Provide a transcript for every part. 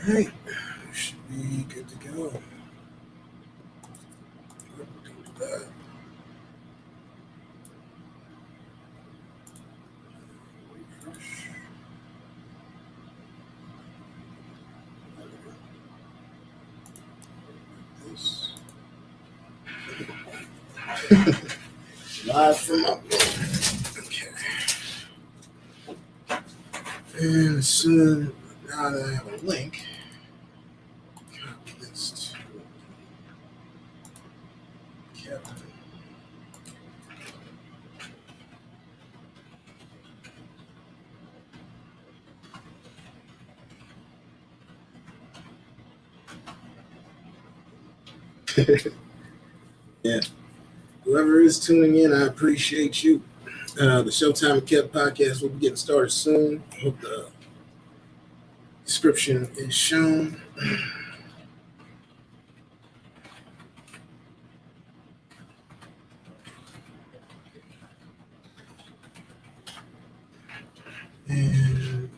right, should be good to go. Do that. Refresh. This. Live from my room. Okay. And as soon now that I have a link, copy this to Kevin. Yeah. Whoever is tuning in, I appreciate you. The Showtime with Kev podcast will be getting started soon. I hope the description is shown. And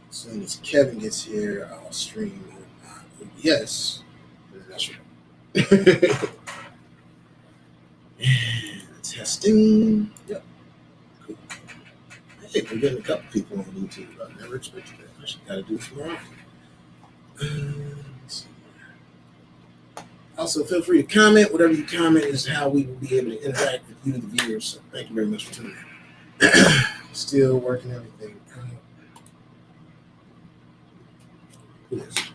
as soon as Kevin gets here, I'll stream on my OBS. And testing. Yep. Cool. Hey, we're getting a couple people on YouTube. I never expected that. I should gotta do it more often. Let's see. Also, feel free to comment. Whatever you comment is how we will be able to interact with you, the viewers. So thank you very much for tuning in. Still working everything out. Who is it?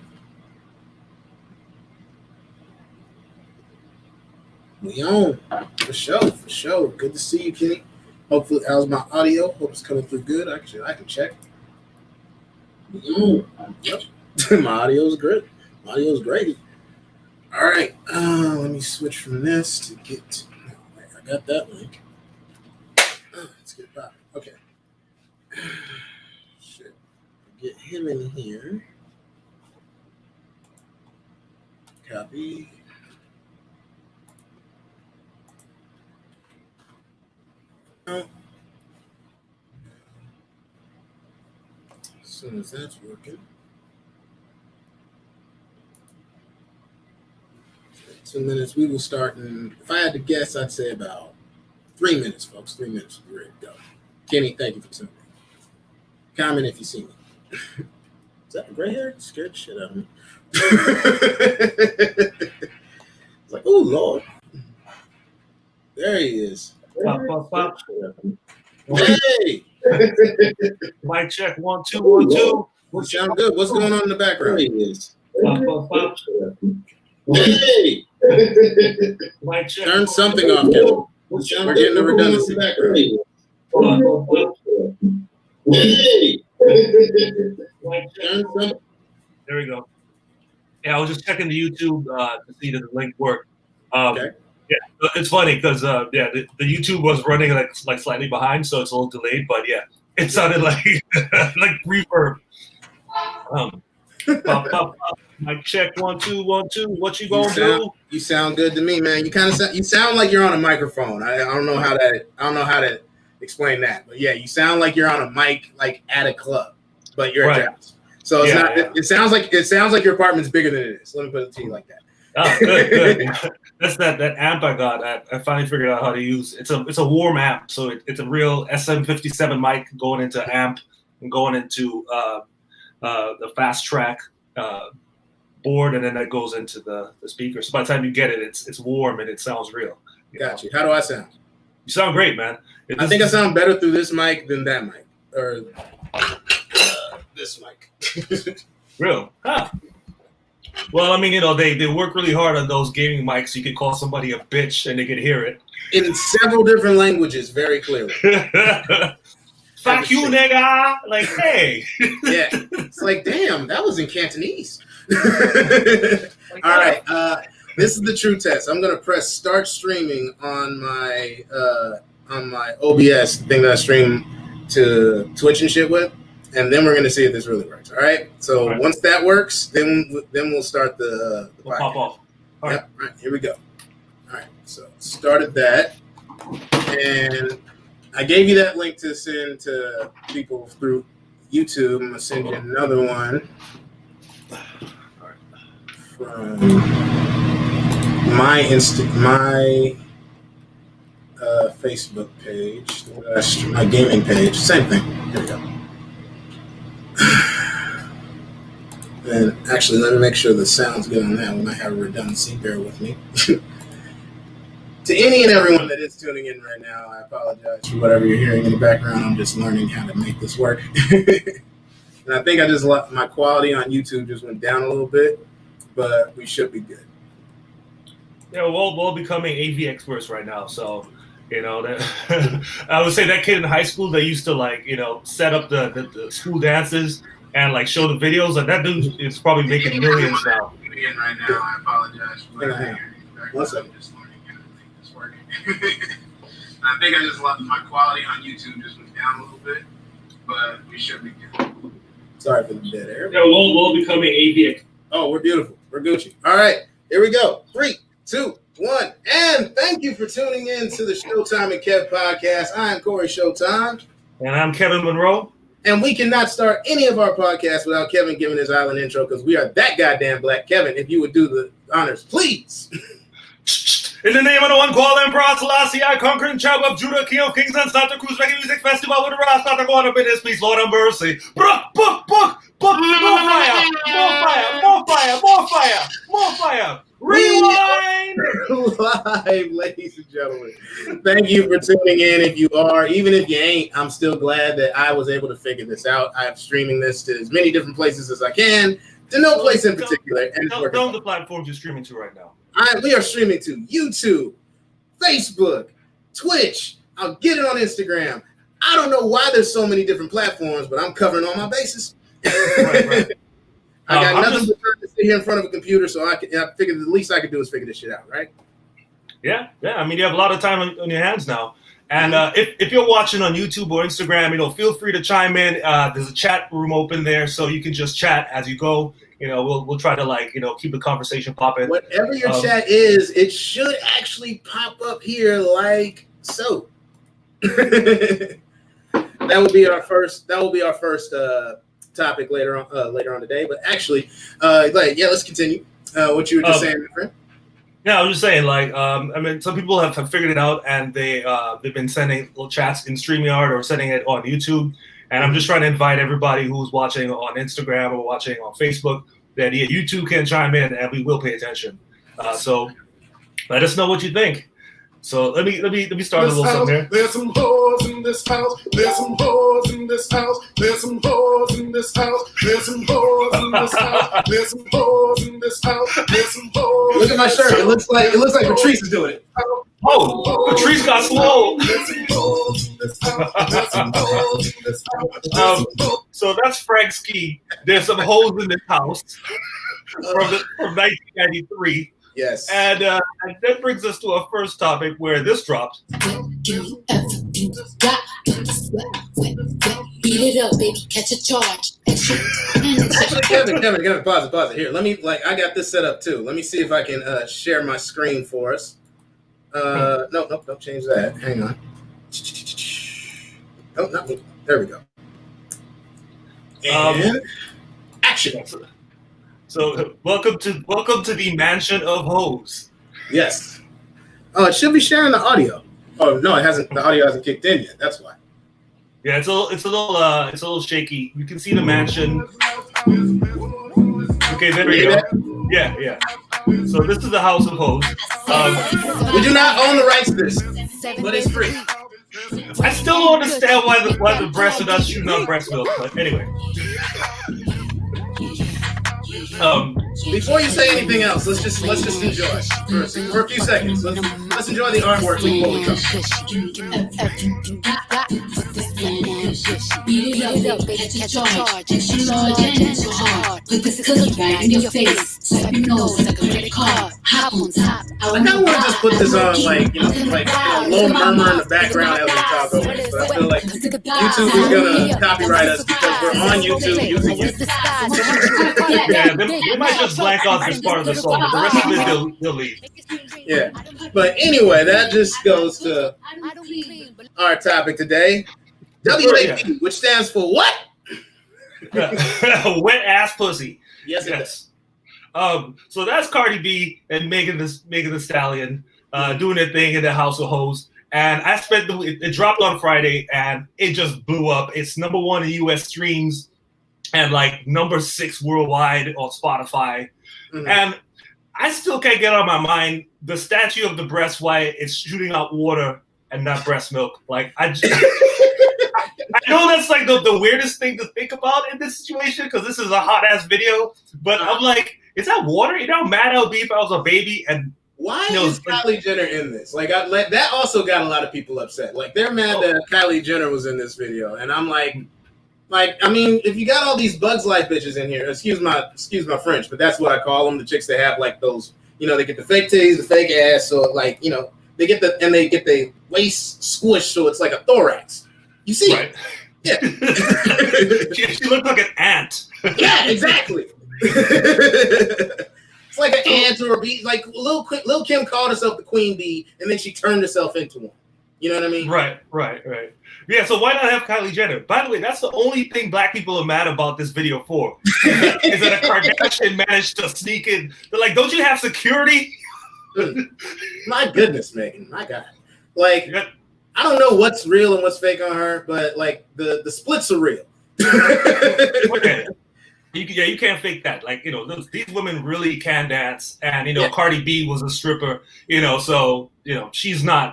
We on. For sure. Good to see you, Kenny. Hopefully, how's my audio? Hope it's coming through good. Actually, I can check. We on. Yep. My audio's good. My audio's great. All right. Let me switch from this to get. I got that link. Let's get it back. Okay. Shit. Get him in here. Copy. As soon as that's working. 2 minutes. We will start in, if I had to guess, I'd say about 3 minutes, folks. 3 minutes. We're ready to go. Kenny, thank you for tuning in. Comment if you see me. Is that the gray hair? It scared the shit out of me. It's like, oh, Lord. There he is. Pop. Hey! Mic check 1 2 1 2. You sound good. What's going on in the background? There he is. Pop. Hey! Mic check. Turn something off, Kevin. We're getting the redundancy. Hey! Mic check. Turn something. There we go. Yeah, I was just checking the YouTube to see that the link worked. Okay. Yeah, it's funny because the YouTube was running like slightly behind, so it's a little delayed. But yeah, it sounded like like reverb. Pop. Mic check 1 2 1 2. What you gonna do? You sound good to me, man. You sound like you're on a microphone. I don't know how to explain that, but yeah, you sound like you're on a mic, like at a club, but you're at Dallas. So it's not. Yeah. It sounds like your apartment's bigger than it is. Let me put it to you like that. Oh, good. That's that amp I got. I finally figured out how to use. It's a warm amp, so it's a real SM57 mic going into amp and going into the fast track board, and then that goes into the speaker. So by the time you get it, it's warm and it sounds real. Got you. How do I sound? You sound great, man. I think I sound better through this mic than that mic, or this mic. Real? Huh. Well, I mean, they work really hard on those gaming mics. So you could call somebody a bitch and they could hear it in several different languages, very clearly. Fuck you, nigga! Like, hey. Yeah, it's like, damn, that was in Cantonese. All right, this is the true test. I'm gonna press start streaming on my OBS thing that I stream to Twitch and shit with. And then we're gonna see if this really works. All right. So once that works, then we'll start the we'll pop off. All right. Yep. All right. Here we go. All right. So started that, and I gave you that link to send to people through YouTube, I'm gonna send you another one from my Facebook page, my gaming page. Same thing. Here we go. And actually, let me make sure the sound's good on that one. I have redundancy. Bear with me. To any and everyone that is tuning in right now, I apologize for whatever you're hearing in the background. I'm just learning how to make this work. And I think my quality on YouTube just went down a little bit, but we should be good. Yeah, we're all becoming AV experts right now. So, that I would say that kid in high school, they used to set up the school dances and show the videos. Like that dude is probably making millions now. Again, right now, I apologize for that. What's up? I think I just left my quality on YouTube just went down a little bit, but we should be good. Sorry for the dead air. Yeah, we'll becoming AV. Oh, we're beautiful. We're Gucci. All right, here we go. 3, 2, 1, and thank you for tuning in to the Showtime and Kev podcast. I am Corey Showtime. And I'm Kevin Monroe. And we cannot start any of our podcasts without Kevin giving his island intro because we are that goddamn black. Kevin, if you would do the honors, please. In the name of the one called Emperor Selassie, I conquering tribe of Judah, King of Kings, and start the Cruise Reggae Music Festival with the Rasta to go on up in this piece, Lord of mercy. Book, more fire, more fire. Rewind! Live, ladies and gentlemen. Thank you for tuning in. If you are, even if you ain't, I'm still glad that I was able to figure this out. I am streaming this to as many different places as I can, to no place in particular. And don't the platforms you're streaming to right now. We are streaming to YouTube, Facebook, Twitch. I'll get it on Instagram. I don't know why there's so many different platforms, but I'm covering all my bases. Right. I got nothing but time to sit here in front of a computer, so I figured the least I could do is figure this shit out, right? Yeah. I mean, you have a lot of time on your hands now. And if you're watching on YouTube or Instagram, feel free to chime in. There's a chat room open there, so you can just chat as you go. We'll try to keep the conversation popping. Whatever your chat is, it should actually pop up here like so. That will be our first topic later on today. But actually, let's continue. What you were just saying, my friend. Yeah, I was just saying, some people have figured it out, and they've been sending little chats in StreamYard or sending it on YouTube. And I'm just trying to invite everybody who's watching on Instagram or watching on Facebook that YouTube can chime in, and we will pay attention. So let us know what you think. So let me start a little something here. There's some hoes in this house. There's some hoes in this house. There's some hoes in this house. There's some hoes in this house. There's some hoes in this house. There's some hoes. Look at my shirt. It looks like Patrice is doing it. Oh, Patrice got slow. So that's Frank Ski. There's some hoes in this house from 1993. Yes. And that brings us to our first topic where this drops. Beat it up, baby. Catch a charge. Actually, Kevin, pause it. Here, let me, I got this set up too. Let me see if I can share my screen for us. Nope, don't change that. Hang on. Oh, not me. There we go. And action. So welcome to the mansion of hoes. Yes. Oh, it should be sharing the audio. Oh no, it hasn't. The audio hasn't kicked in yet. That's why. Yeah, it's a little shaky. You can see the mansion. Okay, there we go. Yeah. So this is the house of hoes. We do not own the rights to this, but it's free. I still don't understand why the breast are not shooting out breast milk. But anyway. Before you say anything else, let's just enjoy for a few seconds. Let's enjoy the artwork before we come. Beat it up, baby, catch a charge. Extra large and extra hard. Put this cookie right in your face. Swipe your nose like a credit card. Hop on top. I kind of want to just put this on, a low murmur in the background as we talk over this, but I feel like YouTube is gonna copyright us because we're on YouTube using it. Yeah, they might just blank out this part of the song, but the rest of it they'll leave. Yeah, but anyway, that just goes to our topic today. WAP, which stands for what? Wet ass pussy. Yes, it does. So that's Cardi B and Megan Thee Stallion doing their thing in the House of Hoes. And I spent it dropped on Friday and it just blew up. It's #1 in US streams and like #6 worldwide on Spotify. Mm-hmm. And I still can't get out of my mind the statue of the breast why it's shooting out water and not breast milk. Like I know that's like the weirdest thing to think about in this situation because this is a hot ass video. But I'm like, is that water? You know how mad I'll be if I was a baby and. Why is Kylie Jenner in this? Like, that also got a lot of people upset. Like, they're mad that Kylie Jenner was in this video, and I'm like, I mean, if you got all these Bugs Life bitches in here, excuse my French, but that's what I call them, the chicks that have like those, you know, they get the fake titties, the fake ass, so like, you know, they get the waist squished, so it's like a thorax. You see, right? Yeah. she looked like an ant. Yeah, exactly. It's like an ant or a bee. Like Lil Kim called herself the queen bee, and then she turned herself into one. You know what I mean? Right. Yeah, so why not have Kylie Jenner? By the way, that's the only thing black people are mad about this video for. Is that a Kardashian managed to sneak in. They're like, don't you have security? My goodness, Megan. My God. Like, I don't know what's real and what's fake on her, but like the splits are real. Okay. You can't fake that. Like, you know, these women really can dance, and you know, Cardi B was a stripper. You know, so you know, she's no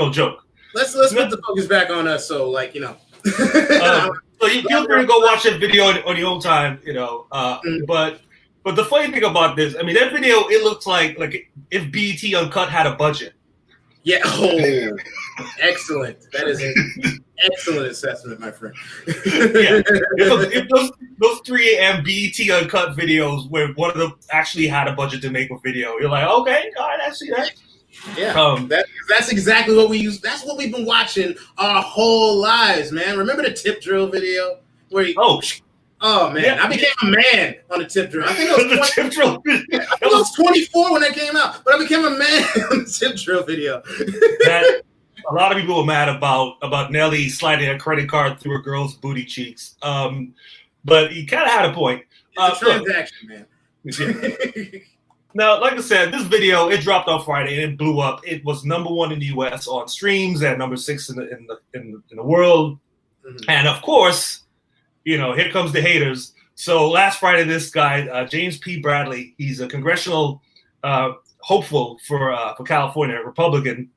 joke. Let's put the focus back on us. So, like, you know, so you feel free to go watch that video on your own time. You know, but the funny thing about this, I mean, that video it looks like if BET Uncut had a budget. Yeah. Oh, excellent. That is an excellent assessment, my friend. Yeah. If those 3 a.m. BET Uncut videos where one of them actually had a budget to make a video, you're like, okay, all right, I see that. Yeah. That's exactly what we use. That's what we've been watching our whole lives, man. Remember the tip drill video where Oh man, I became a man on the tip drill. I think it was tip drill video. I was 24 when that came out, but I became a man on the tip drill video. That a lot of people were mad about Nelly sliding a credit card through a girl's booty cheeks. But he kind of had a point. It's a transaction, man. Yeah. Now, like I said, this video it dropped on Friday and it blew up. It was #1 in the U.S. on streams and #6 in the world, and of course. You know, here comes the haters. So last Friday, this guy, James P. Bradley, he's a congressional hopeful for California, Republican.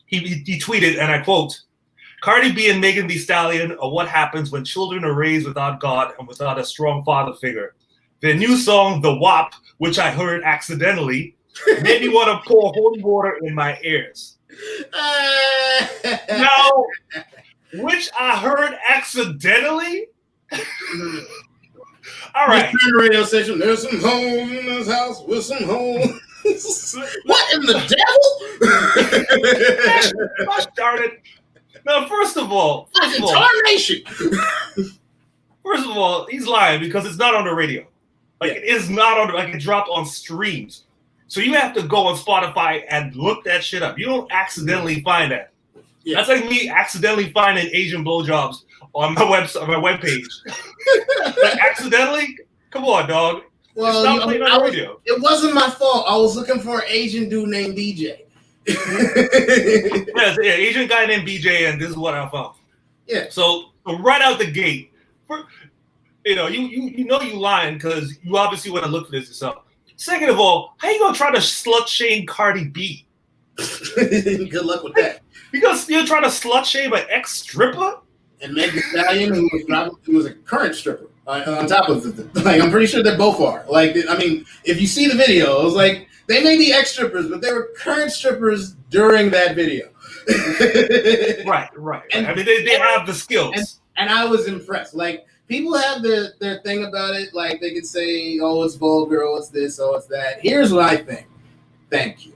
He tweeted, and I quote, "Cardi B and Megan Thee Stallion are what happens when children are raised without God and without a strong father figure. Their new song, The WAP, which I heard accidentally, made me want to pour holy water in my ears." Now, which I heard accidentally? All right. Radio station. There's some home in this house with some home. What in the devil? Gosh darn it. Now, first of all, he's lying because it's not on the radio. Like it is not on. Like it dropped on streams, so you have to go on Spotify and look that shit up. You don't accidentally find that. Yeah. That's like me accidentally finding Asian blowjobs on my webpage. Like accidentally? Come on, dog. Well, stop playing on the radio. It wasn't my fault. I was looking for an Asian dude named BJ. Yeah, Asian guy named BJ, and this is what I found. Yeah. So right out the gate, you know you lying because you obviously want to look for this yourself. Second of all, how you gonna try to slut shame Cardi B? Good luck with that. Because you're trying to slut shame an ex-stripper? And Meg Thee Stallion, who was a current stripper, on top of it. Like, I'm pretty sure they both are. Like, I mean, if you see the video, it was like, they may be ex-strippers, but they were current strippers during that video. Right. And, I mean, they have the skills. And I was impressed. Like, people have their thing about it. Like, they could say, oh, it's vulgar, oh, it's this, oh, it's that. Here's what I think. Thank you.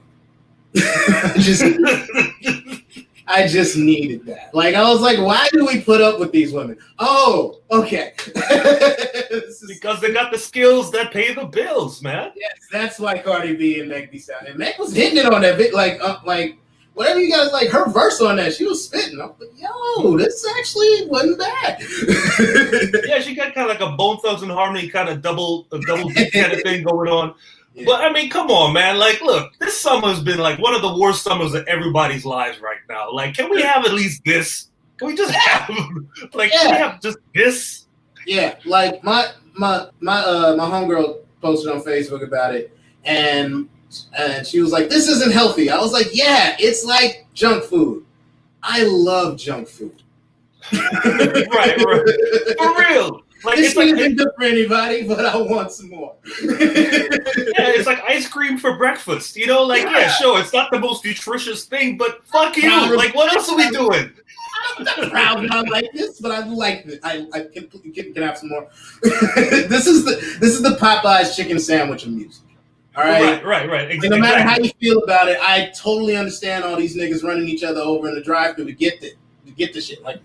I just needed that. Like, I was like, why do we put up with these women? Oh, okay. Because they got the skills that pay the bills, man. Yes, that's why Cardi B and Meg Thee Stallion. And Meg was hitting it on that bit, like whatever you guys like, her verse on that, she was spitting. I'm like, yo, this actually wasn't bad. Yeah, she got kind of like a Bone Thugs and Harmony kind of double beat kind of thing going on. Yeah. But I mean, come on, man. Like, look, this summer's been like one of the worst summers of everybody's lives right now. Like, can we have at least this? Can we just have can we have just this? Yeah, like my homegirl posted on Facebook about it, and she was like, "This isn't healthy." I was like, "Yeah, it's like junk food. I love junk food." right, for real. Like, this isn't good for anybody, but I want some more. Yeah, it's like ice cream for breakfast. You know, like, yeah, sure, it's not the most nutritious thing, but fuck you. Like, what else are we doing? I'm not proud I like this, but I like it. I can have some more. This is the Popeyes chicken sandwich of music. All right, right. Exactly. No matter how you feel about it, I totally understand all these niggas running each other over in the drive-thru to get the shit. Like,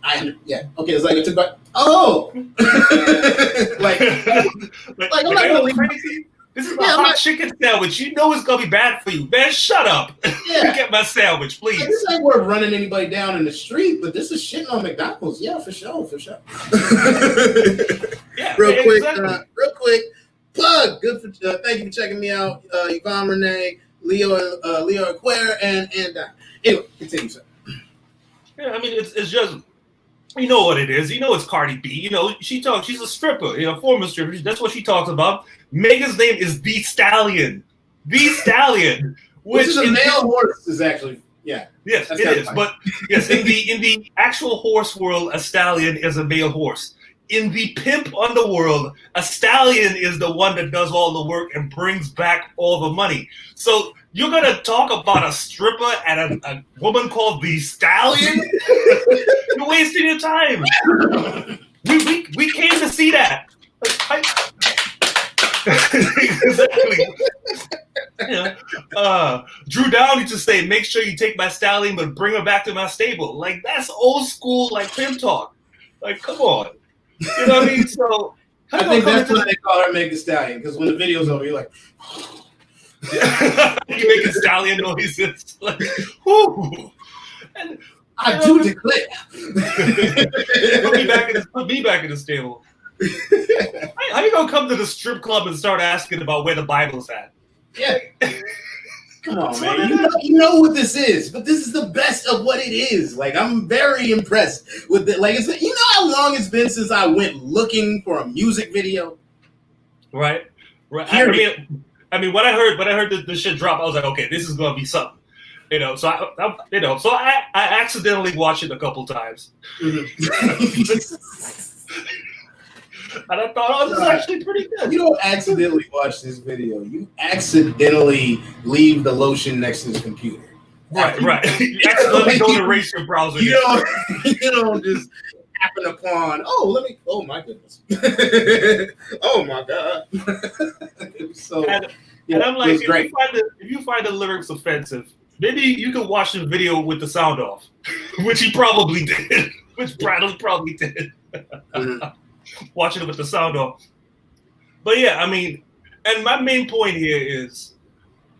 okay, it's like it took back. Oh, like I'm not gonna leave. Crazy. This is a hot chicken sandwich. You know it's gonna be bad for you, man. Shut up. Yeah. Get my sandwich, please. This ain't worth running anybody down in the street, but this is shitting on McDonald's. Yeah, for sure. Yeah, real quick. Plug. Good for. Thank you for checking me out, Yvonne Renee, Leo Aquare, and anyway, continue, sir. Yeah, I mean it's just. You know what it is. You know it's Cardi B. You know, she's a stripper, former stripper. That's what she talks about. Megan's name is The Stallion. The Stallion. Which is a male horse is actually, yeah. Yes, it is. Funny. But yes, in the actual horse world, a stallion is a male horse. In the pimp underworld, a stallion is the one that does all the work and brings back all the money. So you're going to talk about a stripper and a woman called The Stallion? You're wasting your time. We came to see that. Exactly. Drew Down used to say, make sure you take my stallion, but bring her back to my stable. Like, that's old school, like, pimp talk. Like, come on. You know what I mean? So I think that's why they call her Meg the Stallion, because when the video's over, you're like, you making stallion noises. Like, whoo. And I do declare. Put me back in the stable. How you gonna come to the strip club and start asking about where the Bible's at? Yeah. Come on, man. You know what this is, but this is the best of what it is. Like, I'm very impressed with it. Like, you know how long it's been since I went looking for a music video? Right. I mean, when I heard the shit drop, I was like, okay, this is gonna be something. So I accidentally watched it a couple times. Mm-hmm. And I thought, this is actually pretty good. You don't accidentally watch this video. You accidentally leave the lotion next to the computer. Right. You accidentally don't erase your browser. You don't just happen upon, oh my goodness. Oh my God. And I'm like, if you find the lyrics offensive, maybe you could watch the video with the sound off, which he probably did, which Bradley probably did. Mm-hmm. Watching it with the sound off. But yeah, I mean, and my main point here is,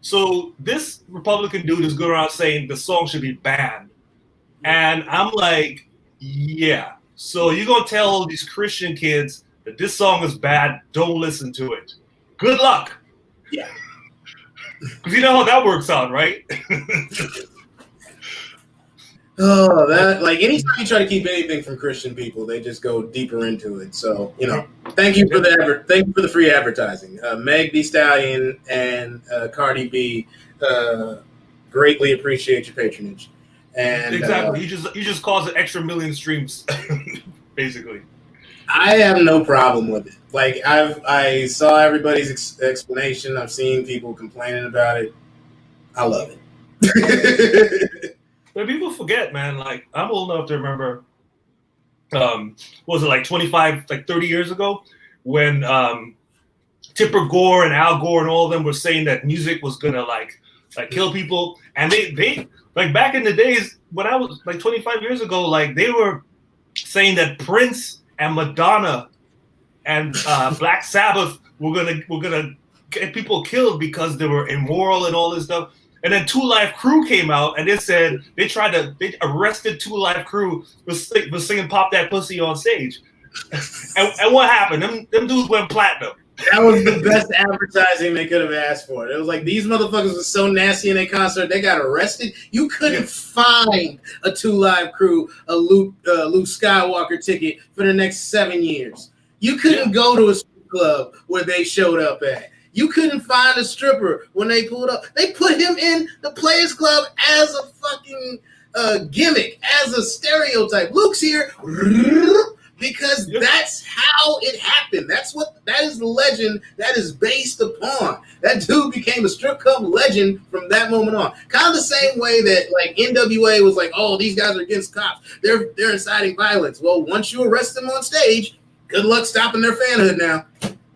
so this Republican dude is going around saying the song should be banned. And I'm like, yeah. So you're going to tell all these Christian kids that this song is bad, don't listen to it. Good luck. Yeah. Because you know how that works out, right? Oh, that, like, anytime you try to keep anything from Christian people, they just go deeper into it. So, thank you for the free advertising. Meg Thee Stallion and Cardi B, greatly appreciate your patronage. And exactly, you just caused an extra million streams, basically. I have no problem with it. Like, I saw everybody's explanation. I've seen people complaining about it. I love it. But people forget, man, like, I'm old enough to remember, was it like 25, like 30 years ago, when Tipper Gore and Al Gore and all of them were saying that music was gonna like kill people. And they like, back in the days when I was like 25 years ago, like, they were saying that Prince and Madonna and Black Sabbath were gonna get people killed because they were immoral and all this stuff. And then 2 Live Crew came out and they said they arrested 2 Live Crew for singing "Pop That Pussy" on stage. and what happened? Them dudes went platinum. That was the best advertising they could have asked for. It was like, these motherfuckers were so nasty in their concert, they got arrested. You couldn't find a 2 Live Crew a Luke Skywalker ticket for the next 7 years. You couldn't go to a strip club where they showed up at. You couldn't find a stripper when they pulled up. They put him in the Players Club as a fucking gimmick, as a stereotype. Luke's here. Because that's how it happened. That is the legend that is based upon. That dude became a strip club legend from that moment on. Kind of the same way that like NWA was like, oh, these guys are against cops. They're inciting violence. Well, once you arrest them on stage, good luck stopping their fanhood now.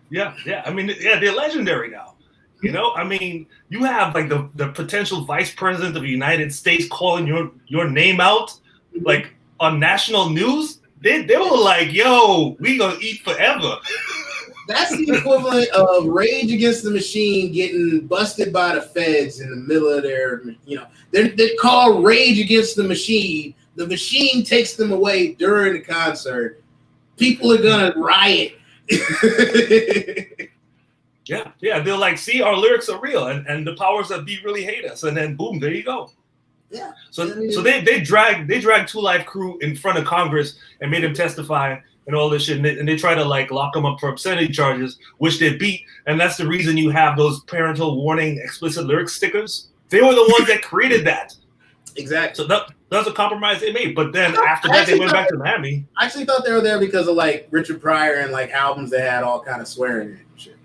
Yeah. I mean, they're legendary now. You know, I mean, you have like the potential vice president of the United States calling your name out, like on national news. They were like, yo, we gonna eat forever. That's the equivalent of Rage Against the Machine getting busted by the feds in the middle of their, they're called Rage Against the Machine. The machine takes them away during the concert. People are gonna riot. Yeah. They're like, see, our lyrics are real, and the powers that be really hate us, and then boom, there you go. Yeah. So they dragged 2 Live Crew in front of Congress and made them testify and all this shit, and they try to like lock them up for obscenity charges, which they beat, and that's the reason you have those parental warning explicit lyrics stickers. They were the ones that created that. Exactly. So that's a compromise they made. But then after that, they went back to Miami. I actually thought they were there because of like Richard Pryor and like albums that had all kind of swearing in it and shit.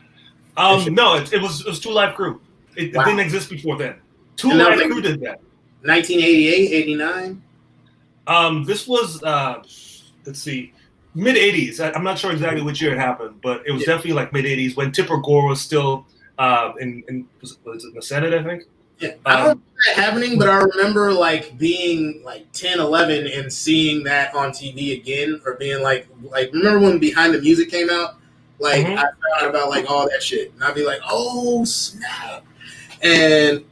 No, it was 2 Live Crew. It didn't exist before then. 2 Live Crew did that. 1988, 89. This was let's see, mid 80s. I'm not sure exactly which year it happened, but it was definitely like mid 80s when Tipper Gore was still in the Senate, I think. Yeah, I don't remember that happening, but I remember like being like 10, 11 and seeing that on TV again, or being like remember when Behind the Music came out? Like I found out about like all that shit, and I'd be like, oh snap, and.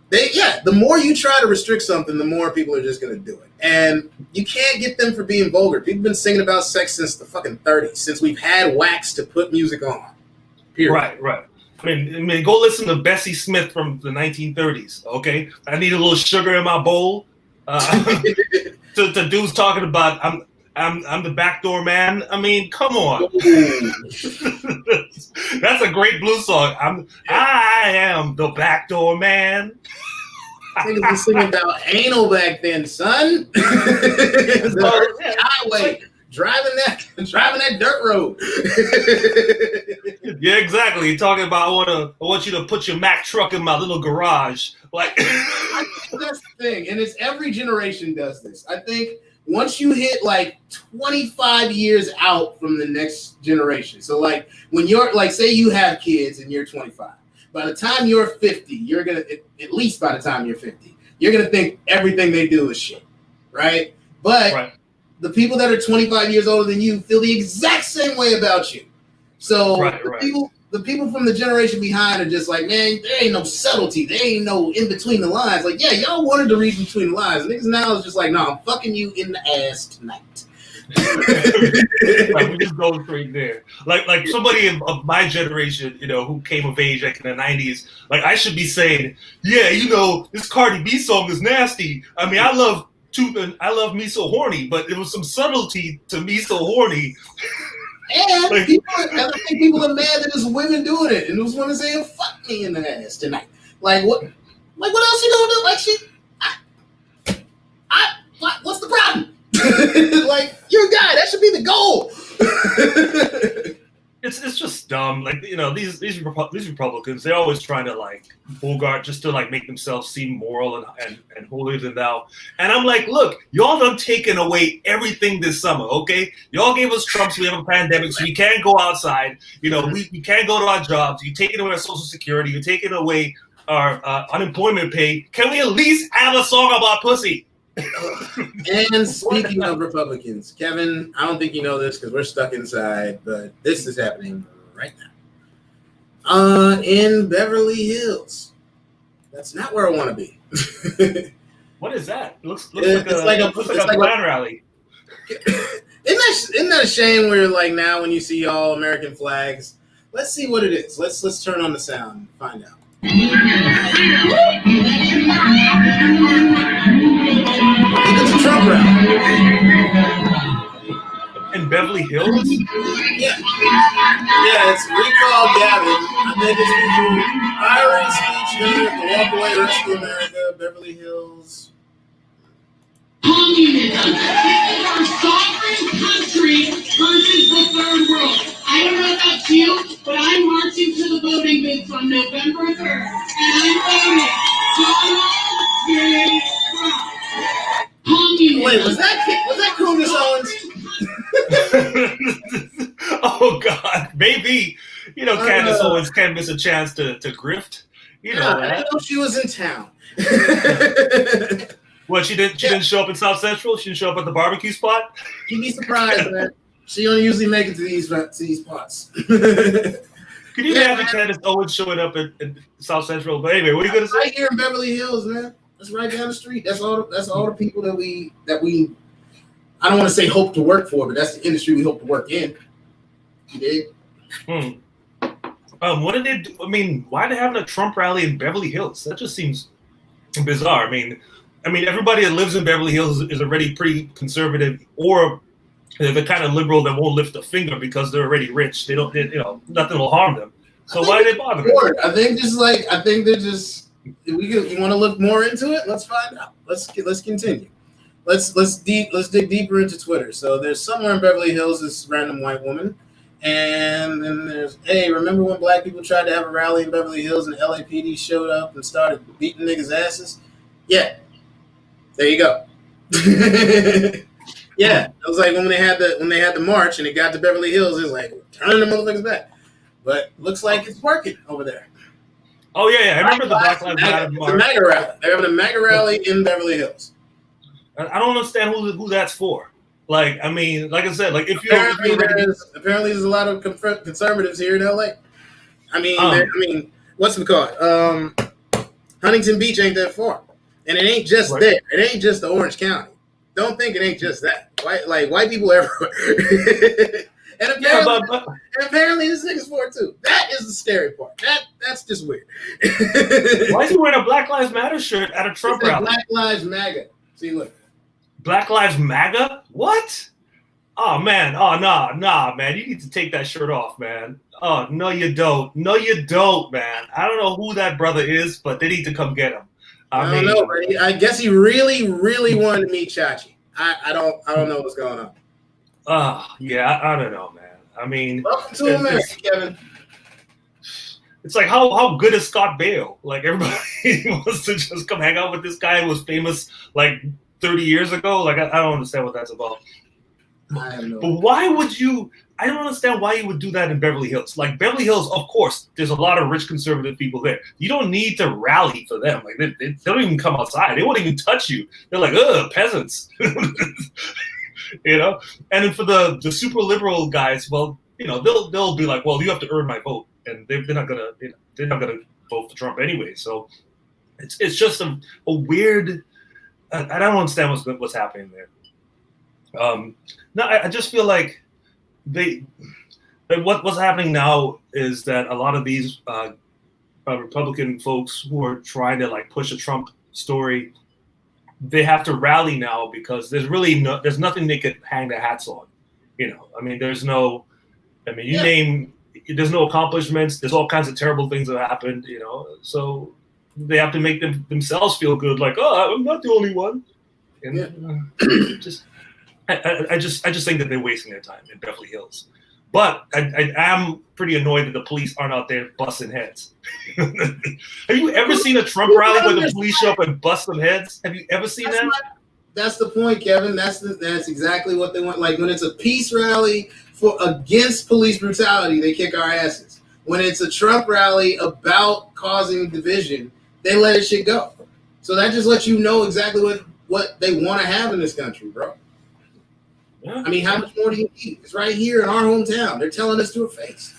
The more you try to restrict something, the more people are just going to do it. And you can't get them for being vulgar. People have been singing about sex since the fucking 30s, since we've had wax to put music on. Period. Right. I mean, go listen to Bessie Smith from the 1930s, okay? I need a little sugar in my bowl. The dude's talking about, I'm the backdoor man. I mean, come on. That's a great blues song. I am the backdoor man. Niggas was singing about anal back then, son. The highway, driving that dirt road. Yeah, exactly. You're talking about I want you to put your Mack truck in my little garage. Like that's the thing, and it's every generation does this. I think once you hit like 25 years out from the next generation, so like when you're like, say you have kids and you're 25, by the time you're 50, you're gonna, at least by the time you're 50, you're gonna think everything they do is shit, right? But the people that are 25 years older than you feel the exact same way about you. So the people from the generation behind are just like, man, there ain't no subtlety. There ain't no in between the lines. Like, yeah, y'all wanted to read between the lines. Niggas now is just like, no, I'm fucking you in the ass tonight. Like, we just go straight there. Like somebody of my generation, who came of age like in the 90s, like I should be saying, yeah, this Cardi B song is nasty. I mean, I love Me So Horny, but there was some subtlety to Me So Horny. And I think people are mad that there's women doing it, and there's women saying, fuck me in the ass tonight. Like, what else you gonna do? Like, shit, what's the problem? Like, you're a guy. That should be the goal. It's just dumb. Like, these Republicans, they're always trying to like bogart just to like make themselves seem moral and holier than thou. And I'm like, look, y'all done taken away everything this summer, okay? Y'all gave us Trump, so we have a pandemic, so we can't go outside. We can't go to our jobs. You're taking away our Social Security. You're taking away our unemployment pay. Can we at least have a song about pussy? And speaking of Republicans, Kevin, I don't think you know this because we're stuck inside, but this is happening right now. In Beverly Hills, That's not where I want to be. What is that? Looks It's like a Klan rally. Isn't that a shame? Where like now when you see all American flags, let's see what it is. Let's turn on the sound and find out. I think it's a Trump rally. In Beverly Hills? Yeah, it's Recall Gavin. I think it's people, Irish speech, the Walk Away Rescue America, Beverly Hills. Communism. This is our sovereign country versus the third world. I don't know about you, but I'm marching to the voting booths on November 3rd, and I'm voting Donald J. Trump. Communism. Wait, was that Candace Owens? Oh God, maybe. Candace Owens can't miss a chance to grift. I didn't know she was in town. What, she didn't show up in South Central? She didn't show up at the barbecue spot? You'd be surprised, man. She don't usually make it to these spots. Could you imagine Candace Owens showing up in South Central? But anyway, what are you gonna say? Right here in Beverly Hills, man. That's right down the street. That's all the people that we I don't want to say hope to work for, but that's the industry we hope to work in. You dig? What did they do? I mean, why are they having a Trump rally in Beverly Hills? That just seems bizarre. I mean, everybody that lives in Beverly Hills is already pretty conservative, or they're the kind of liberal that won't lift a finger because they're already rich. Nothing will harm them. So why are they bothering? I think they're just. You want to look more into it? Let's find out. Let's continue. Let's dig deeper into Twitter. So there's somewhere in Beverly Hills this random white woman, and then there's remember when black people tried to have a rally in Beverly Hills and the LAPD showed up and started beating niggas' asses? Yeah. There you go. Yeah, it was like when they had the march and it got to Beverly Hills, it was like turning the motherfuckers back. But looks like it's working over there. Oh yeah. I remember the Black Lives Matter march. The MAGA rally. They're having a MAGA rally in Beverly Hills. I don't understand who that's for. Like I said, like if apparently there's a lot of conservatives here in LA. What's it called? Huntington Beach ain't that far. And it ain't just there. It ain't just the Orange County. Don't think it ain't just that. White people everywhere. and apparently this nigga's for it too. That is the scary part. That's just weird. Why is he wearing a Black Lives Matter shirt at a Trump rally? Black Lives MAGA. See, look. Black Lives MAGA? What? Oh man. Oh nah, man. You need to take that shirt off, man. Oh no, you don't. No, you don't, man. I don't know who that brother is, but they need to come get him. I don't know, but I guess he really, really wanted to meet Chachi. I don't know what's going on. Yeah, I don't know, man. Welcome to America, Kevin. It's like how good is Scott Baio? Like everybody wants to just come hang out with this guy who was famous like 30 years ago. Like I don't understand what that's about. I have no but why would you? I don't understand why you would do that in Beverly Hills. Like Beverly Hills, of course, there's a lot of rich conservative people there. You don't need to rally for them. Like they don't even come outside. They won't even touch you. They're like, peasants. And then for the super liberal guys, well, they'll be like, well, you have to earn my vote, and they're not gonna vote for Trump anyway. So it's just a weird. I don't understand what's happening there. I just feel like what's happening now is that a lot of these Republican folks who are trying to like push a Trump story, they have to rally now because there's nothing they could hang their hats on. There's no accomplishments. There's all kinds of terrible things that happened. So they have to make themselves feel good. Like, oh, I'm not the only one. And I just think that they're wasting their time in Beverly Hills. But I am pretty annoyed that the police aren't out there busting heads. Have you ever seen a Trump rally where the police show up and bust some heads? Have you ever seen that? That's the point, Kevin. That's exactly what they want. Like when it's a peace rally against police brutality, they kick our asses. When it's a Trump rally about causing division, they let shit go. So that just lets you know exactly what they want to have in this country, bro. Yeah. How much more do you need? It's right here in our hometown. They're telling us to our face.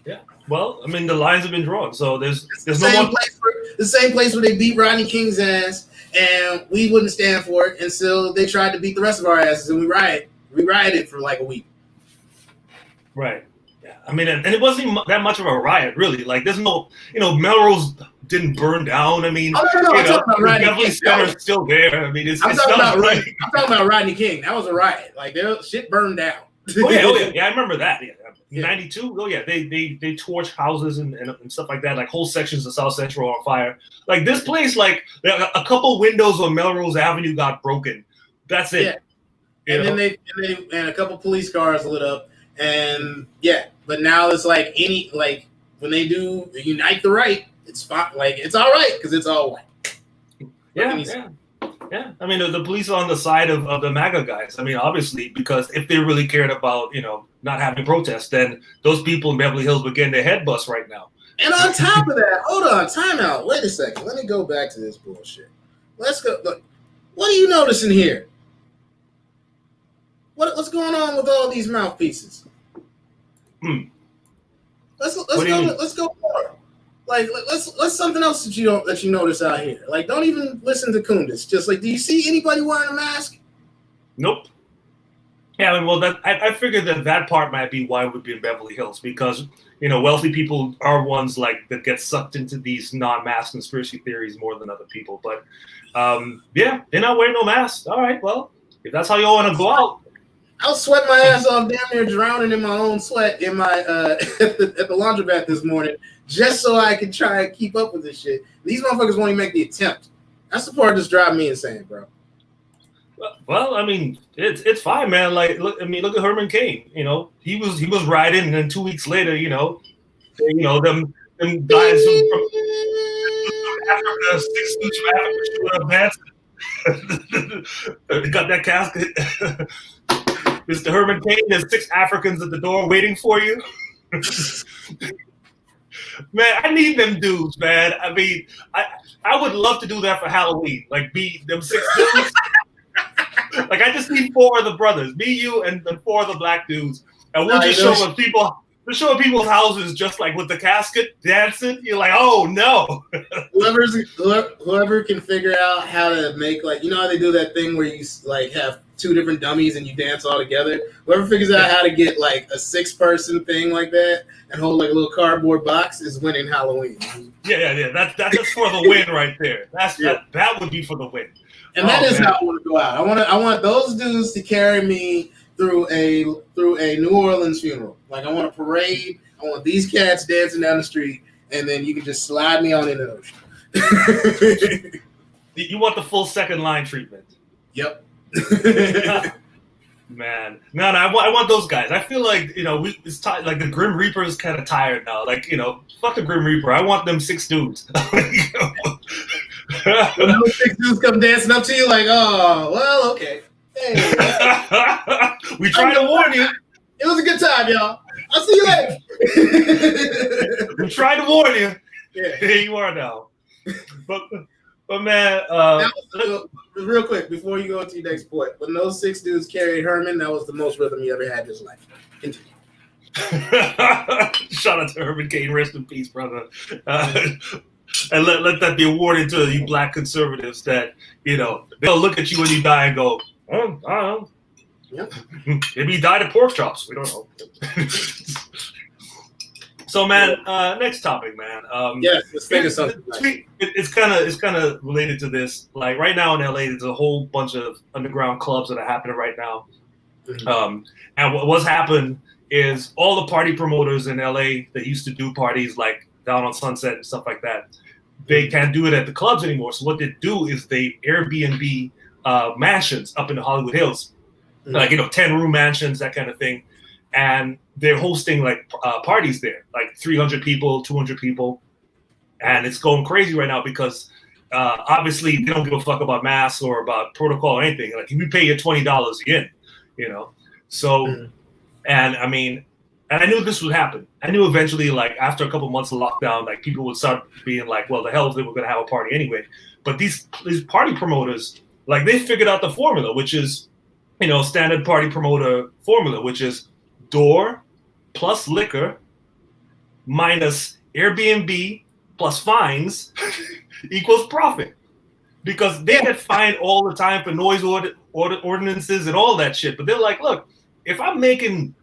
Yeah. Well, I mean, the lines have been drawn, so there's the no more. same place where they beat Rodney King's ass, and we wouldn't stand for it, and so they tried to beat the rest of our asses, and we rioted for like a week. Right. Yeah. I mean, and it wasn't even that much of a riot, really. Like, there's no, Melrose didn't burn down. I mean, I'm talking about Rodney King. Center's still there. I mean, I'm talking about Rodney King. That was a riot. Like, shit burned down. Oh yeah. I remember that. Yeah. 92. Oh yeah, they torched houses and stuff like that. Like whole sections of South Central on fire. Like this place, like a couple windows on Melrose Avenue got broken. That's it. Yeah. And then a couple police cars lit up, and but now it's like when they do unite the right, it's fine. Like it's all right because it's all white. Yeah. I mean, the police are on the side of the MAGA guys. I mean, obviously, because if they really cared about, not having protests, then those people in Beverly Hills would get their head bust right now. And on top of that, hold on, time out. Wait a second. Let me go back to this bullshit. Let's go. Look, what are you noticing here? What's going on with all these mouthpieces? Let's go more. Like let's something else that you notice out here. Like don't even listen to Kundis. Just like, do you see anybody wearing a mask? Nope. Yeah, I mean, well, I figured that part might be why it would be in Beverly Hills because wealthy people are ones like that get sucked into these non-mask conspiracy theories more than other people. But they're not wearing no masks. All right, well, if that's how you want to go out. I'll sweat my ass off, damn near drowning in my own sweat in my at the laundromat this morning, just so I can try and keep up with this shit. These motherfuckers won't even make the attempt. That's the part that's driving me insane, bro. Well, I mean, it's fine, man. Like, look at Herman Cain. He was riding, and then 2 weeks later, them guys from Africa, 6 dudes from Africa showed up dancing. They got that casket. Mr. Herman Cain, there's 6 Africans at the door waiting for you. Man, I need them dudes, man. I mean, I would love to do that for Halloween. Like, be them 6 dudes. Like, I just need 4 of the brothers. Me, you, and 4 of the black dudes. And we'll just show up people's houses just like with the casket dancing. You're like, oh, no. Whoever can figure out how to make, like, how they do that thing where you, like, have 2 different dummies and you dance all together. Whoever figures out how to get like a 6-person thing like that and hold like a little cardboard box is winning Halloween. Yeah. That's for the win right there. That would be for the win. And that is how I want to go out. I want those dudes to carry me through a New Orleans funeral. Like I want a parade. I want these cats dancing down the street, and then you can just slide me on in the ocean. You want the full second line treatment. Yep. Man, no, I want those guys. I feel like it's tired. Like the Grim Reaper is kind of tired now. Like fuck the Grim Reaper. I want them 6 dudes. When those 6 dudes come dancing up to you, like, oh, well, okay. Hey, we tried to warn you. It was a good time, y'all. I'll see you later. We tried to warn you. Yeah. Here you are now. But man, real quick before you go to your next point, when those 6 dudes carried Herman, that was the most rhythm you ever had in his life. Continue. Shout out to Herman Cain, rest in peace, brother. And let that be awarded to you black conservatives that they'll look at you when you die and go, oh, I don't know. Yep. Maybe you died of pork chops. We don't know. So, man, next topic, man. Yes, let's think of something. It's kind of related to this. Like right now in LA, there's a whole bunch of underground clubs that are happening right now. Mm-hmm. And what's happened is all the party promoters in LA that used to do parties like down on Sunset and stuff like that, they can't do it at the clubs anymore. So what they do is they Airbnb mansions up in the Hollywood Hills, mm-hmm. like 10-room mansions, that kind of thing. And they're hosting like parties there, like 300 people, 200 people. And it's going crazy right now because obviously they don't give a fuck about masks or about protocol or anything. Like we pay you $20 again, So, mm-hmm. And I mean, and I knew this would happen. I knew eventually, like after a couple months of lockdown, like people would start being like, well, the hell if they were going to have a party anyway. But these party promoters, like they figured out the formula, which is, standard party promoter formula, which is door plus liquor minus Airbnb plus fines equals profit. Because they get fined all the time for noise ordinances and all that shit. But they're like, look, if I'm making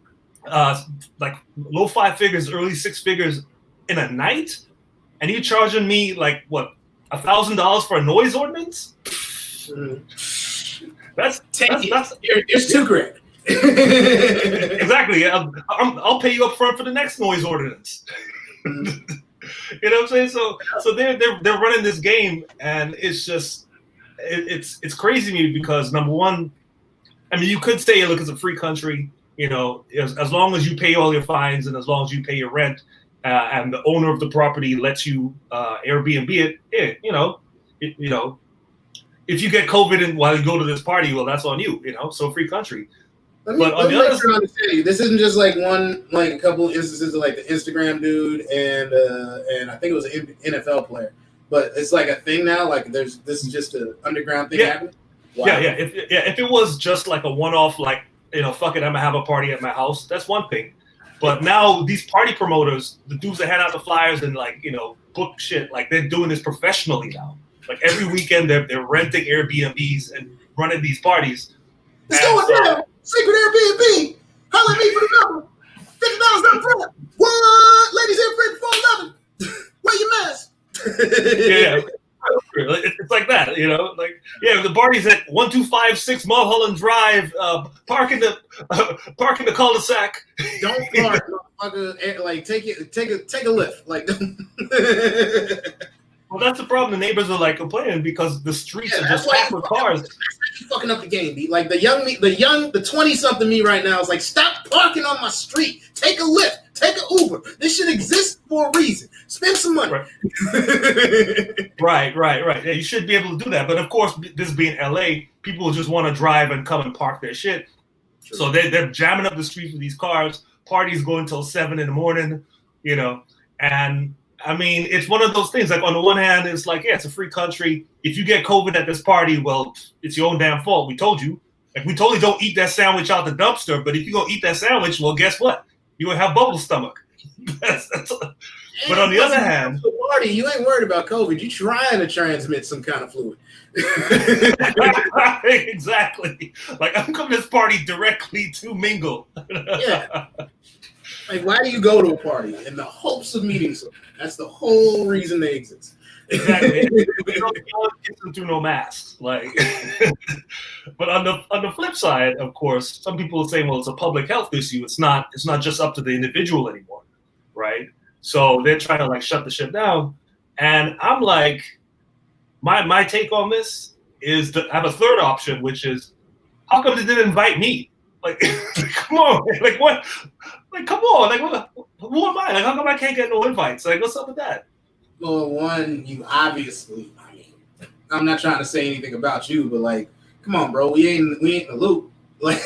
like low 5 figures, early 6 figures in a night, and you're charging me like what, $1,000 for a noise ordinance? That's it's $2,000. Exactly. I'll pay you up front for the next noise ordinance. You know what I'm saying? So they're running this game, and it's just it's crazy to me because number one, I mean, you could say, look, it's a free country. You know, as long as you pay all your fines and as long as you pay your rent, and the owner of the property lets you Airbnb it, you know, if you get COVID and while you go to this party, well, that's on you. You know, so free country. But on the other side, this isn't just like a couple instances of like the Instagram dude and I think it was an NFL player, but it's like a thing now. Like this is just an underground thing happening. Wow. Yeah. If it was just like a one-off, like, you know, fuck it, I'm gonna have a party at my house, that's one thing. But now these party promoters, the dudes that hand out the flyers and like, you know, book shit, like they're doing this professionally now. Like every weekend they're renting Airbnbs and running these parties. It's going down. Secret Airbnb. Holla at me for the number. $50 up front. What? Ladies in front 411. Wear your mask. Yeah. It's like that, you know. Like, yeah, the party's at 1256 Mulholland Drive. Park in the cul-de-sac. Don't park, motherfucker. Like, take a lift. Like, well, that's the problem. The neighbors are like complaining because the streets are just packed with cars. That's fucking up the game, B. Like the 20-something me right now is like, stop parking on my street. Take a lift. Take an Uber. This should exist for a reason. Spend some money. Right. Yeah, you should be able to do that. But of course, this being LA, people just want to drive and come and park their shit. True. So they're jamming up the streets with these cars. Parties go until 7 a.m. You know, and I mean, it's one of those things. Like on the one hand, it's like, yeah, it's a free country. If you get COVID at this party, well, it's your own damn fault. We told you. Like, we told you don't eat that sandwich out the dumpster. But if you go eat that sandwich, well, guess what? You will have bubble stomach. But on the other hand, party, you ain't worried about COVID. You trying to transmit some kind of fluid. Exactly. Like, I'm coming to this party directly to mingle. Yeah. Like, why do you go to a party in the hopes of meeting someone? That's the whole reason they exist. Exactly. We don't get them through no masks. Like, but on the flip side, of course, some people are saying, well, it's a public health issue. It's not just up to the individual anymore, right? So they're trying to like shut the shit down. And I'm like, my take on this is to have a third option, which is, how come they didn't invite me? Like, come on, like what? Like, come on, like who am I? Like, how come I can't get no invites? Like, what's up with that? Well, one, you obviously, I mean, I'm not trying to say anything about you, but like, come on, bro, we ain't in the loop. Like,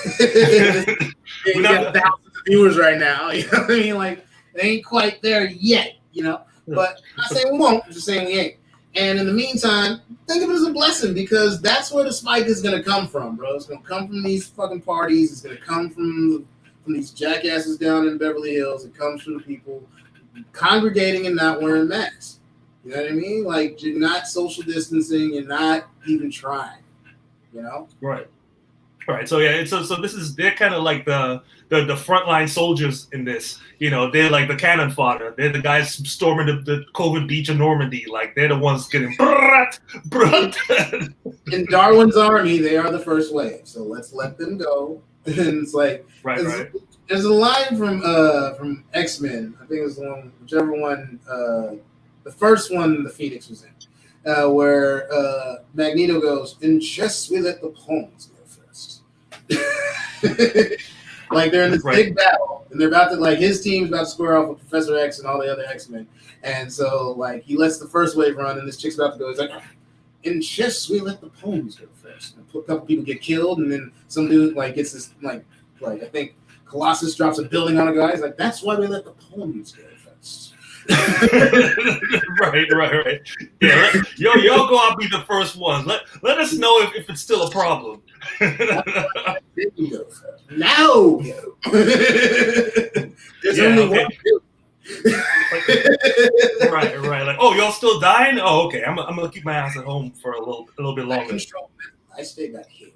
we got thousands of viewers right now. You know what I mean? Like, it ain't quite there yet, you know. But I'm not saying we won't. I'm just saying we ain't. And in the meantime, think of it as a blessing because that's where the spike is gonna come from, bro. It's gonna come from these fucking parties. It's gonna come from these jackasses down in Beverly Hills. It comes from the people congregating and not wearing masks. You know what I mean? Like, you're not social distancing. You're not even trying. You know? Right. So yeah. So they're kind of like the frontline soldiers in this. You know, they're like the cannon fodder. They're the guys storming the COVID beach in Normandy. Like, they're the ones getting. In Darwin's army, they are the first wave. So let's let them go. And it's like, right. There's a line from X-Men. I think it was whichever one. The first one the Phoenix was in, where Magneto goes, "In chess, we let the pawns go first." Like, they're in this big battle, and they're about to, like, his team's about to square off with Professor X and all the other X-Men. And so, like, he lets the first wave run, and this chick's about to go. He's like, "In chess, we let the pawns go first." And a couple people get killed, and then some dude, like, gets this, like I think Colossus drops a building on a guy. He's like, "That's why we let the pawns go first." Right. Yeah, y'all go out, be the first ones. Let us know if it's still a problem. Now, there's only one. Right. Like, oh, y'all still dying? Oh, okay. I'm gonna keep my ass at home for a little bit longer. I stay back here.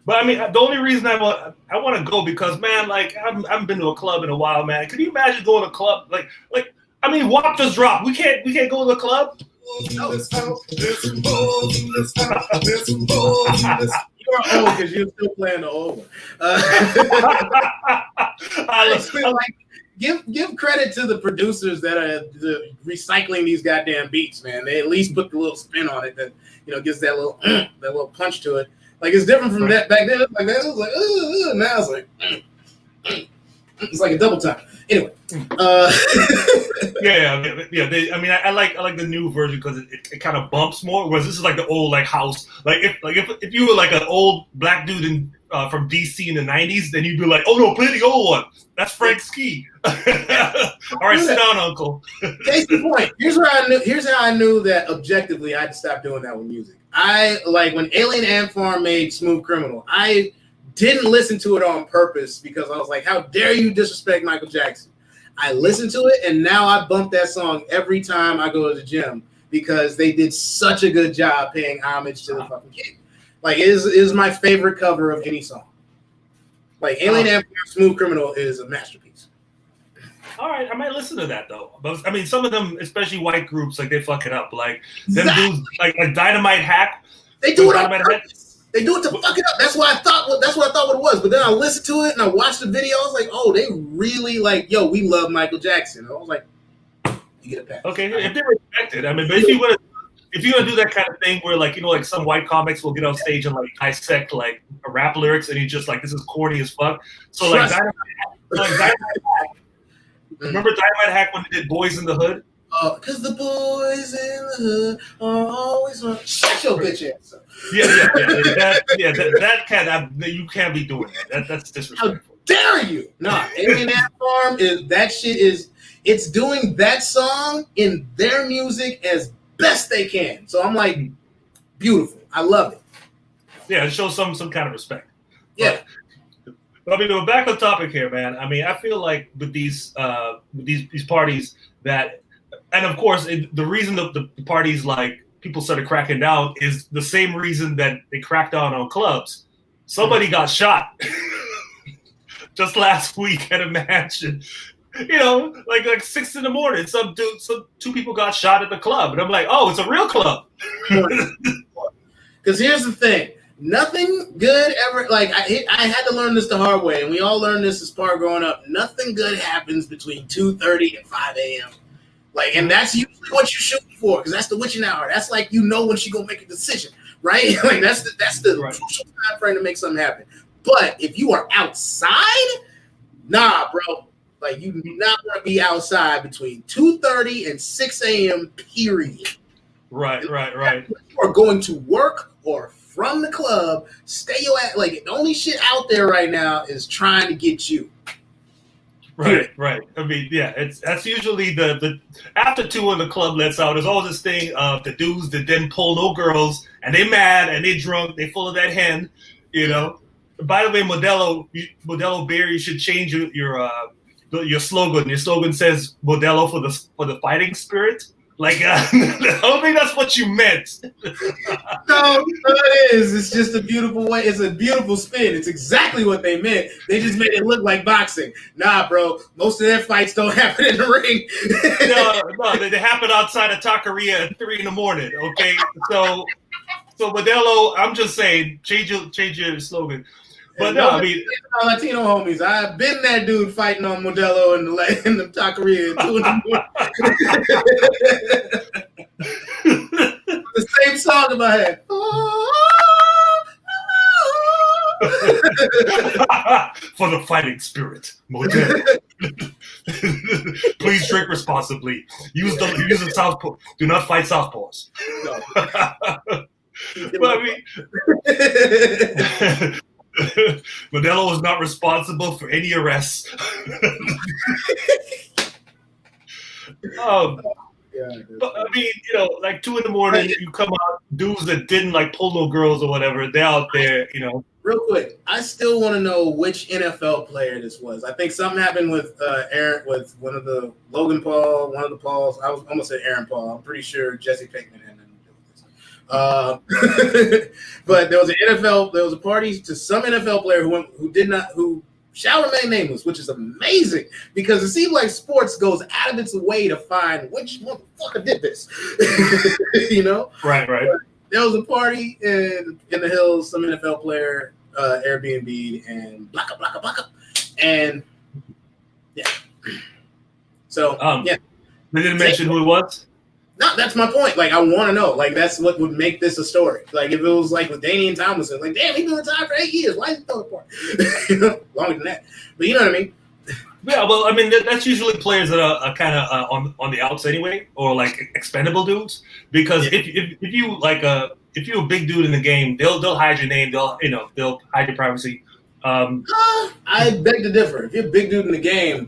But I mean, the only reason I want to go because, man, like I haven't been to a club in a while, man. Can you imagine going to a club like I mean, WAP just dropped. We can't go to the club. There's some hoes in this house. There's some hoes in this house. You're old because you're still playing the old one. Give credit to the producers that are recycling these goddamn beats, man. They at least put the little spin on it that gives that little punch to it. Like it's different from that back then. It was like that. It was like now it's like it's like a double time. Anyway, yeah. I like the new version because it kind of bumps more. Whereas this is like the old like house. Like if you were like an old black dude from DC in the '90s, then you'd be like, oh no, play the old one. That's Frank Ski. All right, sit down, Uncle. Case in point. Here's how I knew that objectively I had to stop doing that with music. I like when Alien Ant Farm made Smooth Criminal. I didn't listen to it on purpose because I was like, how dare you disrespect Michael Jackson? I listened to it, and now I bump that song every time I go to the gym because they did such a good job paying homage to the fucking kid. Like, it is my favorite cover of any song. Like, Alien Ant Farm Smooth Criminal is a masterpiece. All right, I might listen to that though. But I mean, some of them, especially white groups, like they fuck it up. Like them dudes, like Dynamite Hack. They do it on purpose. They do it to fuck it up. That's what I thought what it was. But then I listened to it and I watched the video. I was like, oh, they really like, yo, we love Michael Jackson. I was like, you get a pass. Okay, if they respect it, I mean, but if you want to do that kind of thing where like like some white comics will get on stage and like dissect like rap lyrics and he just like this is corny as fuck. So like Dynamite Hack. Remember Dynamite Hack when they did Boys in the Hood? Because the boys in the hood are always on. Shut your bitch ass up. That you can't be doing that. That's disrespectful. How dare you? Nah, Alien Ant Farm it's doing that song in their music as best they can. So I'm like, beautiful. I love it. Yeah, it shows some kind of respect. Yeah. But I mean, we're back on topic here, man. I mean, I feel like with these parties that, and of course, the reason the parties like people started cracking down is the same reason that they cracked down on clubs. Somebody got shot just last week at a mansion. Like 6 a.m. Some two people got shot at the club, and I'm like, oh, it's a real club. Because here's the thing. Nothing good ever, like, I had to learn this the hard way, and we all learned this as part growing up. Nothing good happens between 2:30 and 5 a.m. Like, and that's usually what you shoot for, because that's the witching hour. That's like, when she gonna make a decision, right? Like, that's the crucial time frame to make something happen. But if you are outside, nah, bro. Like, you do not want to be outside between 2:30 and 6 a.m., period. Right. If you are going to work or from the club, stay your ass. Like, the only shit out there right now is trying to get you. Right. I mean, yeah, that's usually the after 2 when the club lets out. There's always this thing of the dudes that didn't pull no girls, and they mad and they drunk, they full of that hen, By the way, Modelo Beer, you should change your slogan. Your slogan says Modelo for the fighting spirit. Like, I don't think that's what you meant. No, it is. It's just a beautiful way. It's a beautiful spin. It's exactly what they meant. They just made it look like boxing. Nah, bro. Most of their fights don't happen in the ring. No, they happen outside a taqueria at 3 a.m. Okay, so Modelo, I'm just saying, change your slogan. But no, I mean, Latino homies. I've been that dude fighting on Modelo in the taqueria at 2 a.m. The same song in my head. For the fighting spirit, Modelo. Please drink responsibly. Use the southpaw. Do not fight southpaws. No. But I mean. Modelo was not responsible for any arrests. But I mean, like 2 a.m, you come out, dudes that didn't like pull no girls or whatever, they're out there, Real quick, I still want to know which NFL player this was. I think something happened with Aaron, with one of the Logan Paul, one of the Pauls. I was almost said Aaron Paul. I'm pretty sure Jesse Pinkman had nothing to do with this. But there was an NFL. There was a party to some NFL player who shall remain nameless, which is amazing because it seems like sports goes out of its way to find which motherfucker did this. You know? Right. But there was a party in the hills, some NFL player, Airbnb, and blacka. And yeah. So yeah. They didn't mention who it was? No, that's my point. Like, I want to know. Like, that's what would make this a story. Like, if it was like with Danian Tomlinson, like, damn, he's been retired for 8 years. Why is he throwing a party? You know, longer than that. But you know what I mean? Yeah, well, I mean, that's usually players that are kind of on the outs anyway, or like expendable dudes. Because if you if you're a big dude in the game, they'll hide your name. They'll hide your privacy. I beg to differ. If you're a big dude in the game,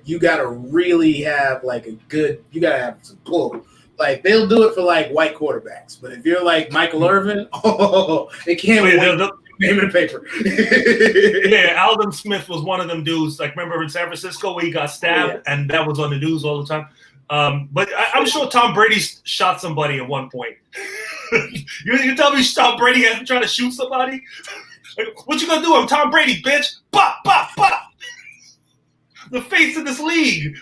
you gotta really have like you gotta have some pull. Like they'll do it for like white quarterbacks, but if you're like Michael Irvin, they can't wait. Name in the paper. Yeah, Alden Smith was one of them dudes. Like, remember in San Francisco where he got stabbed, and that was on the news all the time. But I'm sure Tom Brady shot somebody at one point. You tell me Tom Brady hasn't tried to shoot somebody? Like, what you gonna do? I'm Tom Brady, bitch. Pop, pop, pop. The face of this league.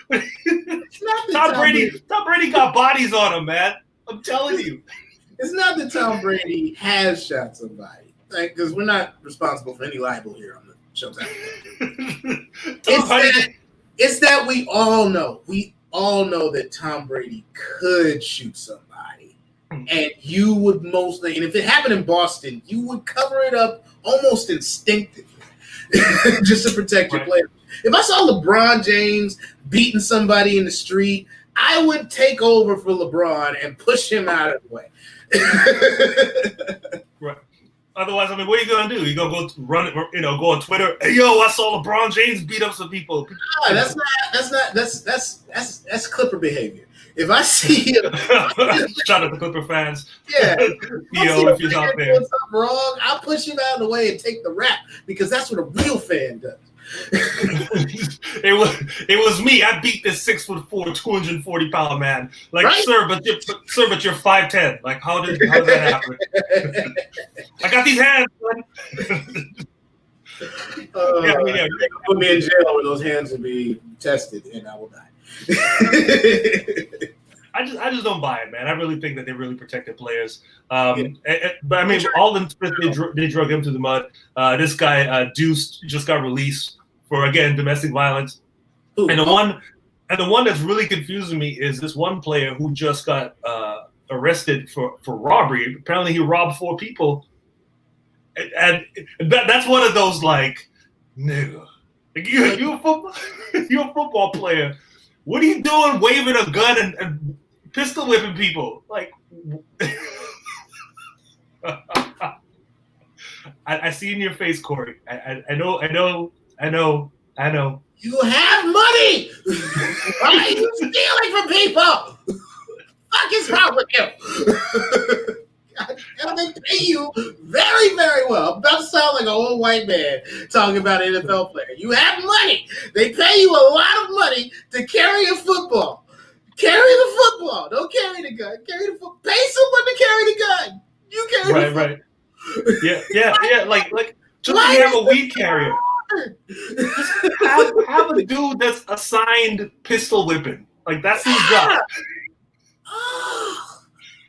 Tom Brady got bodies on him, man. I'm telling you. It's not that Tom Brady has shot somebody. Because we're not responsible for any libel here on the Showtime. It's that we all know. We all know that Tom Brady could shoot somebody. And you would mostly, and if it happened in Boston, you would cover it up almost instinctively just to protect your player. If I saw LeBron James beating somebody in the street, I would take over for LeBron and push him out of the way. Right. Otherwise, I mean, what are you gonna do? You gonna go run, go on Twitter? Hey, yo, I saw LeBron James beat up some people. That's Clipper behavior. If I see him, shout out to Clipper fans. Yeah, if he's out there, doing something wrong, I'll push him out of the way and take the rap because that's what a real fan does. It was me. I beat this 6'4", 240-pound man. Like, right? sir, but you're 5'10". Like, how did that happen? I got these hands. Put me in jail where those hands will be tested and I will die. I just don't buy it, man. I really think that they really protected players. But I mean, Alden Smith, they drug him to the mud. This guy Deuce just got released for, again, domestic violence. And the one that's really confusing me is this one player who just got arrested for robbery. Apparently, he robbed 4 people, and that's one of those like, nigga, like you a football player. What are you doing, waving a gun and pistol whipping people? Like, I see in your face, Corey. I know. You have money. Why are you stealing from people? Fuck is wrong with you? And they pay you very, very well. I'm about to sound like an old white man talking about an NFL player. You have money. They pay you a lot of money to carry a football. Carry the football. Don't carry the gun. Carry the football. Pay someone to carry the gun. You carry the football. Right. Yeah. Like just have a weed carrier. Just have a dude that's assigned pistol whipping. Like, that's his job.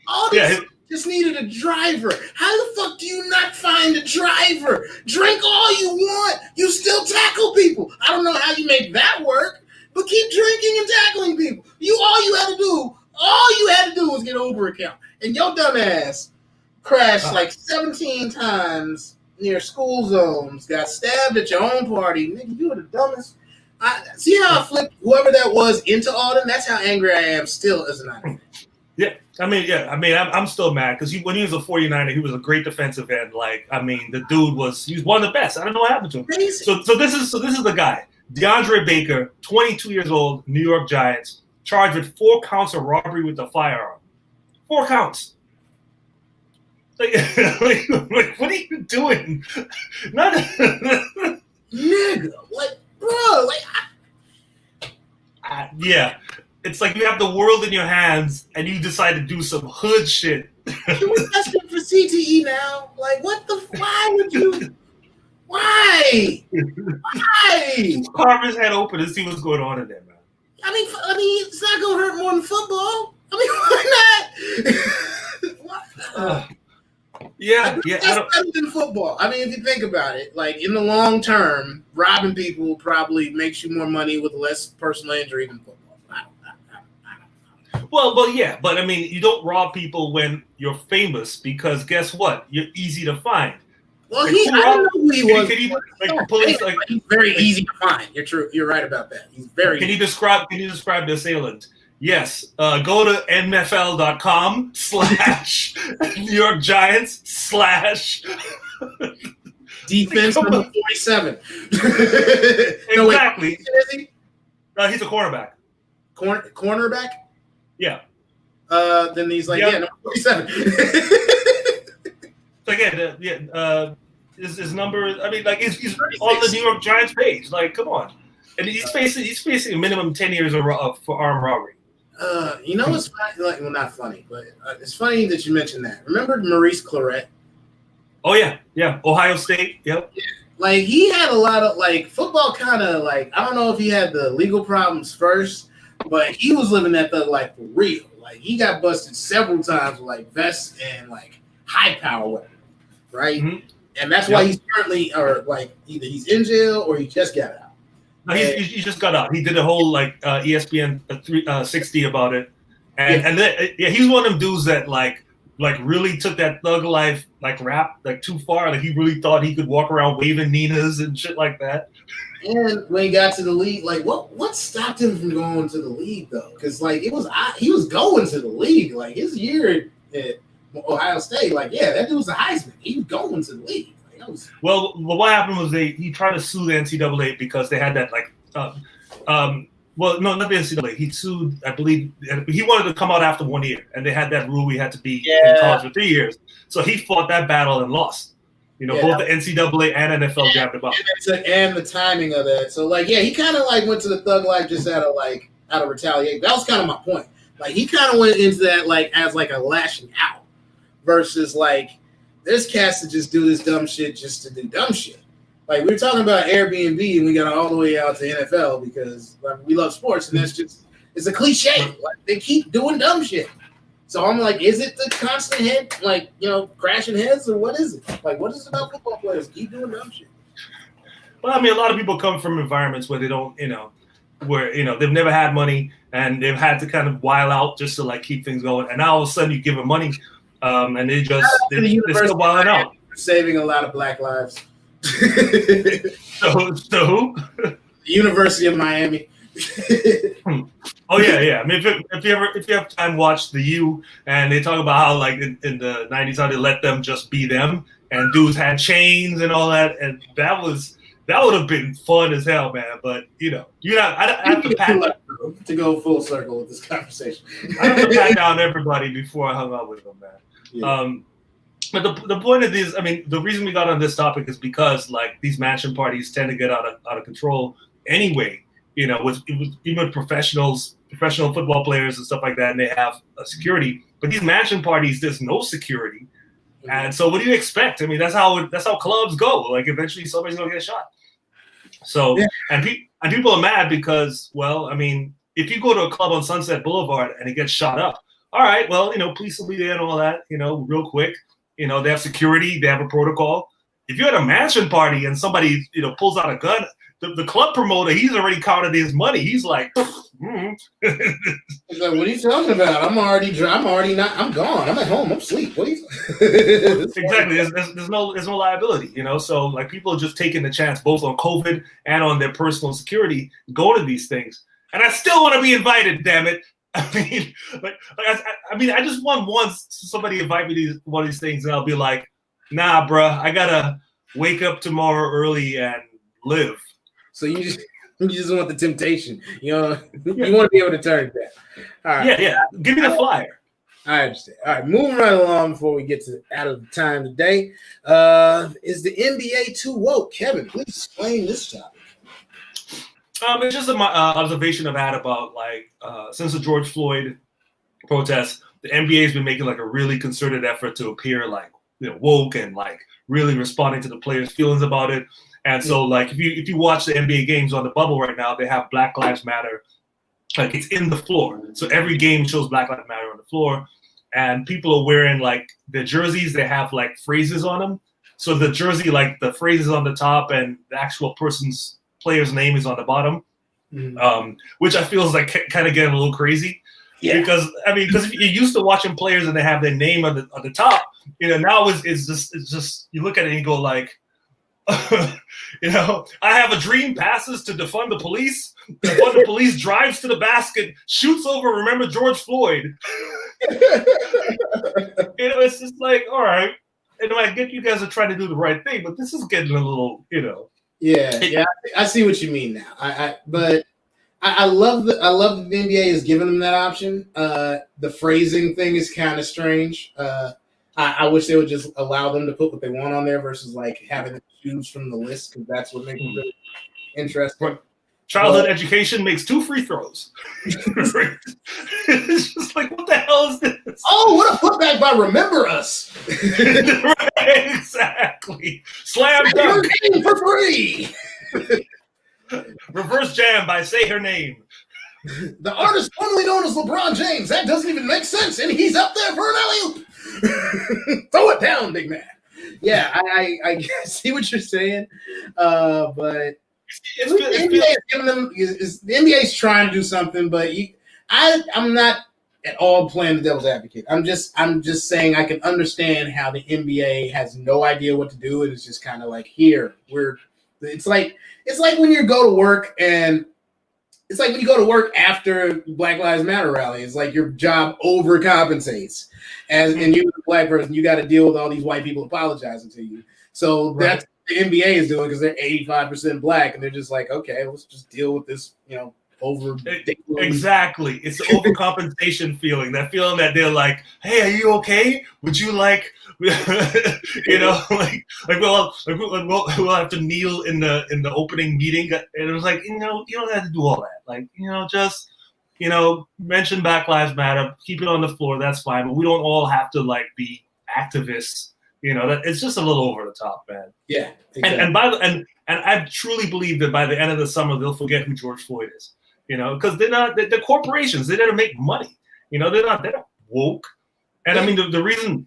All this just needed a driver. How the fuck do you not find a driver? Drink all you want. You still tackle people. I don't know how you make that work, but keep drinking and tackling people. All you had to do was get an Uber account. And your dumb ass crashed like 17 times near school zones, got stabbed at your own party. Nigga, you were the dumbest. See how I flipped whoever that was into Alden? That's how angry I am still as an Islander. Yeah. I mean, I'm still mad because when he was a 49er, he was a great defensive end. Like, I mean, the dude he was one of the best. I don't know what happened to him. So this is the guy, DeAndre Baker, 22 years old, New York Giants, charged with 4 counts of robbery with a firearm. 4 counts. Like, what are you doing? Not nigga, like, bro, like, yeah. It's like you have the world in your hands and you decide to do some hood shit. you were testing for CTE now. Like, what the? Why would you? Why? Why? Carve his head open and see what's going on in there, man. I mean, it's not gonna hurt more than football. I mean, why not? Yeah. That's better than football. I mean, if you think about it, like in the long term, robbing people probably makes you more money with less personal injury than football. I don't know. Well, yeah, but I mean, you don't rob people when you're famous because guess what? You're easy to find. Well, I didn't know who he was. He's very easy to find. You're true. You're right about that. He's very. Can you describe the assailant? Yes. Go to NFL.com/ New York Giants / defense number 47. Exactly. Is he? He's a cornerback. Cornerback? Yeah. Then he's like, number 47. So again, his number. I mean, like he's on the New York Giants page. Like, come on, and he's facing a minimum 10 years for armed robbery. You know what's funny? Like, well, not funny, but it's funny that you mentioned that. Remember Maurice Claret? Oh yeah, Ohio State. Yep. Yeah. Like he had a lot of like football. Kind of like I don't know if he had the legal problems first, but he was living that thug life for real. Like he got busted several times with like vests and like high power weapons, right? Mm-hmm. And that's why he's currently, or like either he's in jail or he just got out. No, he just got out. He did a whole like ESPN 360 about it, and then he was one of them dudes that like really took that thug life like rap like too far. Like he really thought he could walk around waving Ninas and shit like that. And when he got to the league, like what stopped him from going to the league though? Because like he was going to the league. Like his year at Ohio State, like that dude was a Heisman. He was going to the league. Well, what happened was he tried to sue the NCAA because they had that like, well, no, not the NCAA. He sued, I believe, he wanted to come out after 1 year, and they had that rule we had to be in college for 3 years. So he fought that battle and lost. You know, both the NCAA and NFL jabbed him up. And the timing of that. So like, he kind of like went to the thug life just out of retaliation. That was kind of my point. Like he kind of went into that like as like a lashing out versus like. There's cats that just do this dumb shit just to do dumb shit. Like we were talking about Airbnb and we got all the way out to NFL because we love sports and that's just it's a cliche. Like they keep doing dumb shit. So I'm like, is it the constant head like crashing heads or what is it? Like what is it about football players keep doing dumb shit? Well, I mean, a lot of people come from environments where they don't, where they've never had money and they've had to kind of while out just to like keep things going. And now all of a sudden you give them money. And they're still wilding out. Saving a lot of black lives. So who? The University of Miami. Oh yeah. I mean, if you have time, watch the U, and they talk about how like in the 90s how they let them just be them, and dudes had chains and all that, and that would have been fun as hell, man. But I have to pat to go full circle with this conversation. I have to pat down everybody before I hung out with them, man. Yeah. But the point of this, I mean, the reason we got on this topic is because like these mansion parties tend to get out of control anyway. With even professional football players and stuff like that, and they have security. But these mansion parties, there's no security, and so what do you expect? I mean, that's how clubs go. Like eventually, somebody's gonna get shot. So and people are mad because, well, I mean, if you go to a club on Sunset Boulevard and it gets shot up. All right, well, police will be there and all that, real quick. They have security, they have a protocol. If you're at a mansion party and somebody, pulls out a gun, the club promoter, he's already counted his money. He's like, He's like, what are you talking about? I'm already not, I'm gone. I'm at home. I'm asleep. What are you? Exactly. There's no liability, So like people are just taking the chance both on COVID and on their personal security, go to these things. And I still want to be invited, damn it. I mean, I just want once somebody invite me to one of these things, and I'll be like, "Nah, bruh, I gotta wake up tomorrow early and live." So you just want the temptation, you want to be able to turn it down. All right. Yeah. Give me the flyer. I understand. All right, moving right along before we get to out of the time today. Is the NBA too woke? Kevin, please explain this topic. It's just my observation I've had about since the George Floyd protests, the NBA has been making like a really concerted effort to appear like woke and like really responding to the players' feelings about it. And so like if you watch the NBA games on the bubble right now, they have Black Lives Matter, like it's in the floor. So every game shows Black Lives Matter on the floor, and people are wearing like their jerseys. They have like phrases on them. So the jersey, like the phrase is on the top, and the actual player's name is on the bottom, which I feel is like kind of getting a little crazy. Yeah. Because if you're used to watching players and they have their name on the top, now it's just you look at it and you go like, I have a dream, passes to defund the police. Defund the police drives to the basket, shoots over. Remember George Floyd? It's just like, all right. I get you guys are trying to do the right thing, but this is getting a little, Yeah, I see what you mean now. But I love that the NBA is giving them that option. The phrasing thing is kind of strange. I wish they would just allow them to put what they want on there versus like having to choose from the list, because that's what makes it really interesting. Childhood education makes 2 free throws. It's just like, what the hell is this? Oh, what a putback by Remember Us. Right, exactly. Slam dunk. For free. Reverse jam by Say Her Name. The artist formerly known as LeBron James. That doesn't even make sense, and he's up there for an alley-oop. Throw it down, big man. Yeah, I see what you're saying, but the NBA is trying to do something, but I'm not at all playing the devil's advocate. I'm just saying I can understand how the NBA has no idea what to do, and it's just kind of like, it's like when you go to work and it's like when you go to work after Black Lives Matter rally. It's like your job overcompensates, and you're a black person, you got to deal with all these white people apologizing to you. So that's what the NBA is doing, because they're 85% black, and they're just like, okay, let's just deal with this, Exactly. It's the overcompensation feeling. That feeling that they're like, hey, are you okay? Would you like, we'll have to kneel in the opening meeting. And it was like, you don't have to do all that. Like, just, mention Black Lives Matter, keep it on the floor. That's fine. But we don't all have to like be activists. That it's just a little over the top, man. Yeah. Exactly. And I truly believe that by the end of the summer, they'll forget who George Floyd is. Because they're corporations. They're there to make money. They're not woke. And I mean, the reason,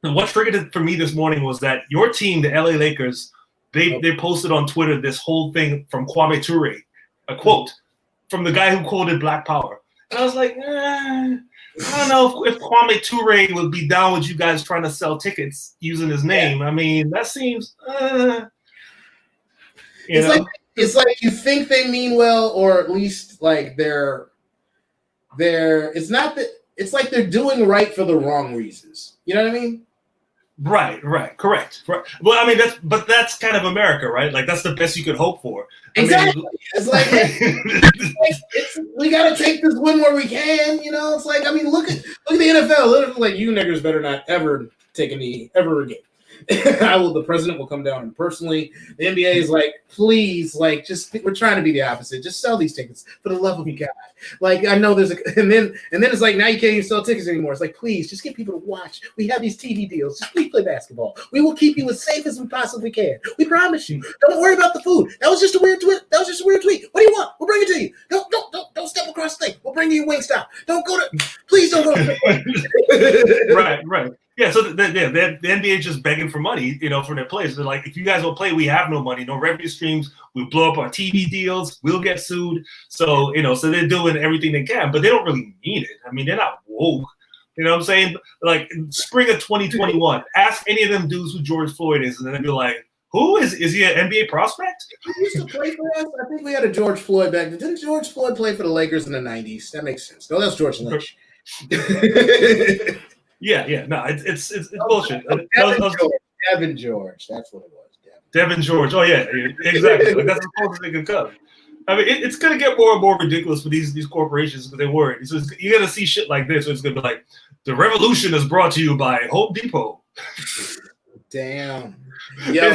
what triggered it for me this morning was that your team, the LA Lakers, they posted on Twitter this whole thing from Kwame Ture, a quote from the guy who quoted Black Power. And I was like, I don't know if Kwame Ture would be down with you guys trying to sell tickets using his name. Yeah. I mean, that seems, It's like you think they mean well, or at least like they're it's not that it's like they're doing right for the wrong reasons. You know what I mean? Right, correct. Right. Well, I mean that's kind of America, right? Like that's the best you could hope for. Exactly. It's like we gotta take this win where we can, It's like, I mean, look at the NFL. Literally, like, you niggers better not ever take a knee ever again. The president will come down and personally. The NBA is like, please, like, we're trying to be the opposite. Just sell these tickets for the love of God. Like, I know and then it's like, now you can't even sell tickets anymore. It's like, please, just get people to watch. We have these TV deals. Just please play basketball. We will keep you as safe as we possibly can. We promise you. Don't worry about the food. That was just a weird tweet. What do you want? We'll bring it to you. Don't step across the thing. We'll bring you a Wingstop. Please don't go to Right. Yeah, so the NBA is just begging for money, from their players. They're like, if you guys don't play, we have no money, no revenue streams. We'll blow up our TV deals. We'll get sued. So, so they're doing everything they can, but they don't really mean it. I mean, they're not woke. You know what I'm saying? Like, spring of 2021, ask any of them dudes who George Floyd is, and then they'll be like, who is he an NBA prospect? He used to play for us. I think we had a George Floyd back then. Didn't George Floyd play for the Lakers in the 90s? That makes sense. No, that's George Lynch. Yeah, no, it's bullshit. Devin George, that's what it was. Devin George. Oh yeah, exactly. Like, that's as close as they could come. I mean, it's gonna get more and more ridiculous for these corporations because they worry. So you're gonna see shit like this. So it's gonna be like, the revolution is brought to you by Home Depot. Damn. Yo,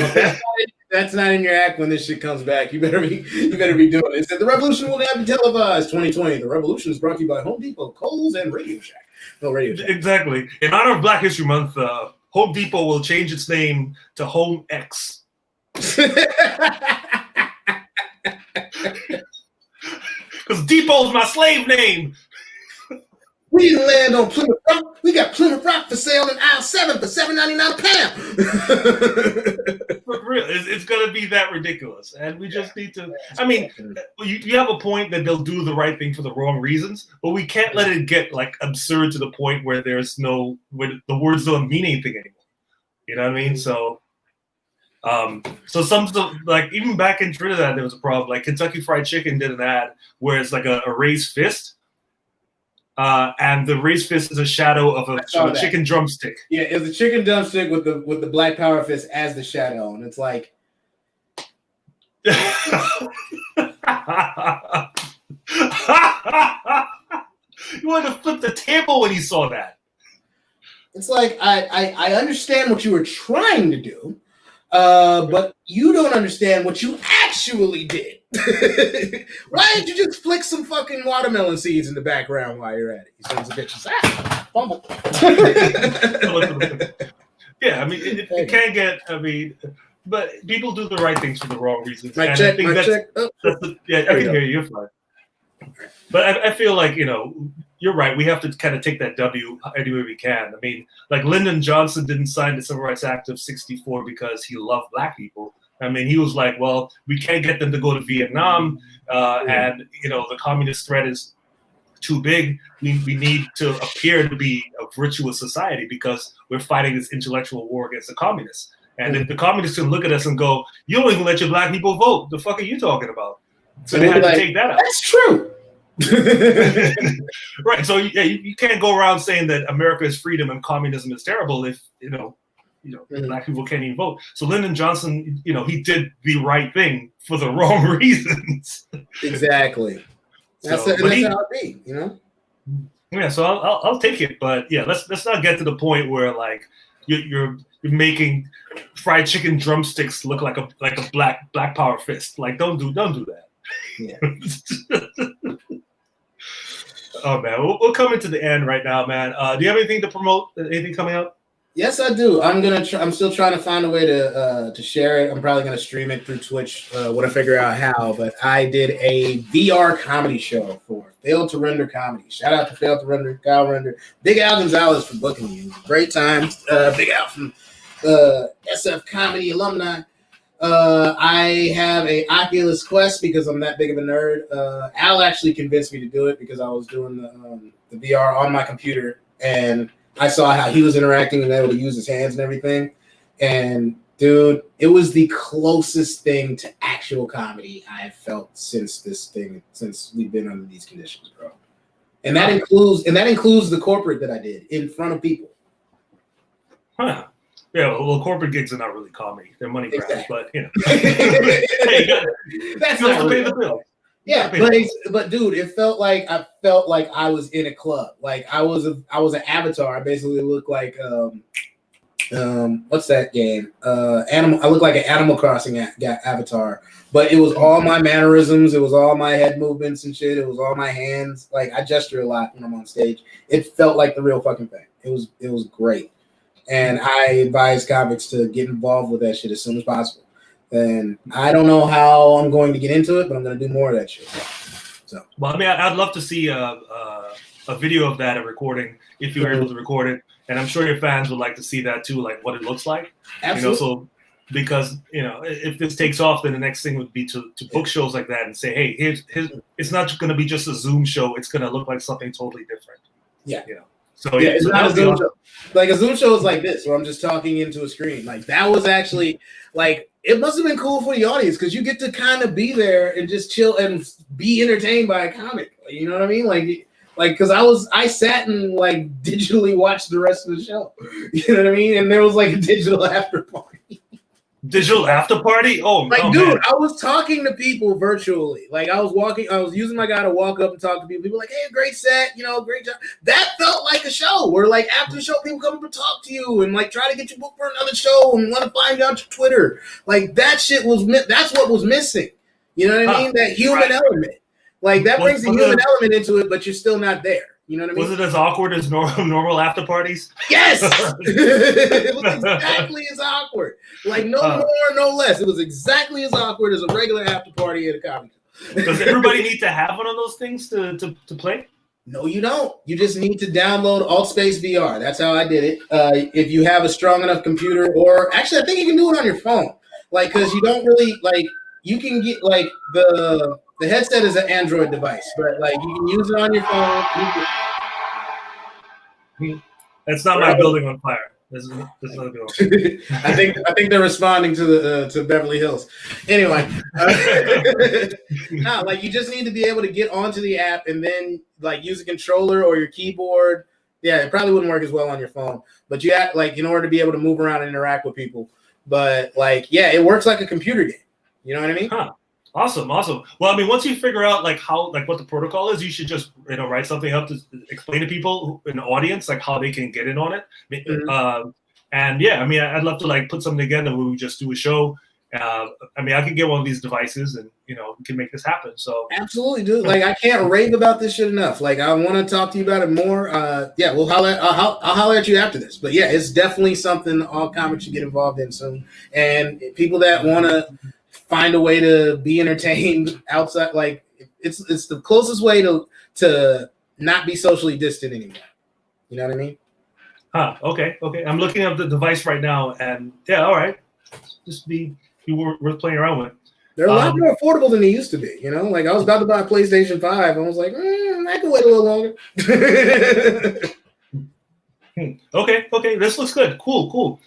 that's not in your act when this shit comes back. You better be doing it. It said the revolution will not be televised. 2020. The revolution is brought to you by Home Depot, Kohl's, and Radio Shack. No, Radio Shack. Exactly. In honor of Black History Month, Home Depot will change its name to Home X. Because Depot's my slave name. We didn't land on Plymouth Rock. We got Plymouth Rock for sale in aisle 7 for $7.99 a pound. For real, it's gonna be that ridiculous, and we just need to. I mean, you have a point that they'll do the right thing for the wrong reasons, but we can't let it get like absurd to the point where where the words don't mean anything anymore. You know what I mean? So, some like even back in Trinidad, there was a problem. Like Kentucky Fried Chicken did an ad where it's like a raised fist. And the raised fist is a shadow of a chicken drumstick. Yeah, it was a chicken drumstick with the black power fist as the shadow, and it's like, you wanted to flip the table when you saw that. It's like I understand what you were trying to do, but you don't understand what you actually did. Why didn't you just flick some fucking watermelon seeds in the background while you're at it? You sons of bitches. Fumble. Yeah, I mean, it can get. I mean, but people do the right things for the wrong reasons. My check. Oh. Yeah, I can hear you. You're fine. But I feel like you're right. We have to kind of take that W any way we can. I mean, like Lyndon Johnson didn't sign the Civil Rights Act of '64 because he loved Black people. I mean, he was like, well, we can't get them to go to Vietnam, and the communist threat is too big. We need to appear to be a virtuous society because we're fighting this intellectual war against the communists. And if the communists can look at us and go, you don't even let your Black people vote, the fuck are you talking about? So they had to take that out. That's true. Right. So yeah, you can't go around saying that America is freedom and communism is terrible if Black people can't even vote. So Lyndon Johnson, he did the right thing for the wrong reasons. Exactly. That's how it be, Yeah. So I'll take it, but yeah, let's not get to the point where like you're making fried chicken drumsticks look like a black power fist. Like don't do that. Yeah. Oh man, we'll come into the end right now, man. Do you have anything to promote? Anything coming up? Yes, I do. I'm still trying to find a way to share it. I'm probably gonna stream it through Twitch when I figure out how. But I did a VR comedy show for Failed to Render Comedy. Shout out to Failed to Render, Kyle Render, Big Al Gonzalez for booking me. Great time. Big Al from SF Comedy alumni. I have a Oculus Quest because I'm that big of a nerd. Al actually convinced me to do it because I was doing the VR on my computer and I saw how he was interacting and able to use his hands and everything. And dude, it was the closest thing to actual comedy I've felt since we've been under these conditions, bro. And that includes the corporate that I did in front of people. Huh. Yeah, well, corporate gigs are not really comedy. They're money grabs, exactly. But hey, that's not to pay the bill. Yeah, but dude, I felt like I was in a club. Like I was an avatar. I basically looked like what's that game? Animal. I looked like an Animal Crossing avatar. But it was all my mannerisms. It was all my head movements and shit. It was all my hands. Like I gesture a lot when I'm on stage. It felt like the real fucking thing. It was great. And I advise comics to get involved with that shit as soon as possible. And I don't know how I'm going to get into it, but I'm going to do more of that shit. So, well, I mean, I'd love to see a video of that, a recording, if you were able to record it. And I'm sure your fans would like to see that too, like what it looks like. Absolutely. So because if this takes off, then the next thing would be to book shows like that and say, hey, here's it's not going to be just a Zoom show. It's going to look like something totally different. Yeah. So yeah, it's not a Zoom show. Like a Zoom show is like this, where I'm just talking into a screen. Like that was actually like it must have been cool for the audience because you get to kind of be there and just chill and be entertained by a comic. You know what I mean? Like because I sat and like digitally watched the rest of the show. You know what I mean? And there was like a digital after party. Digital after party? Oh, Like, oh, dude, man. I was talking to people virtually. Like, I was using my guy to walk up and talk to people. People were like, hey, great set, great job. That felt like a show where, like, after the show, people come up and talk to you and, like, try to get you booked for another show and want to find you on your Twitter. Like, that shit that's what was missing. You know what I mean? That human element. Like, that brings the human element into it, but you're still not there. You know what I mean? Was it as awkward as normal after parties? Yes! It was exactly as awkward. Like, no more, no less. It was exactly as awkward as a regular after party at a comedy show. Does everybody need to have one of those things to play? No, you don't. You just need to download AltSpace VR. That's how I did it. If you have a strong enough computer, or actually, I think you can do it on your phone. Like, because you don't really, like, you can get, like, the headset is an Android device, but, like, you can use it on your phone. That's not my building on fire. This is another building. I think they're responding to Beverly Hills. Anyway, no, like, you just need to be able to get onto the app and then, like, use a controller or your keyboard. Yeah, it probably wouldn't work as well on your phone, but you have, like, in order to be able to move around and interact with people. But, like, yeah, it works like a computer game. You know what I mean? Huh. Awesome. Well, I mean, once you figure out like how, like what the protocol is, you should just write something up to explain to people in the audience like how they can get in on it. And yeah, I mean, I'd love to like put something together where we just do a show. I mean, I can get one of these devices, and we can make this happen. So absolutely, dude. Like, I can't rave about this shit enough. Like, I want to talk to you about it more. Yeah, we'll I'll holler at you after this. But yeah, it's definitely something all comics should get involved in soon. And people that want to find a way to be entertained outside, like, it's the closest way to not be socially distant anymore. You know what I mean? Okay. I'm looking up the device right now, and yeah, all right. Just be worth playing around with. They're a lot more affordable than they used to be. Like, I was about to buy a PlayStation 5. I was like, I can wait a little longer. Okay. This looks good. Cool.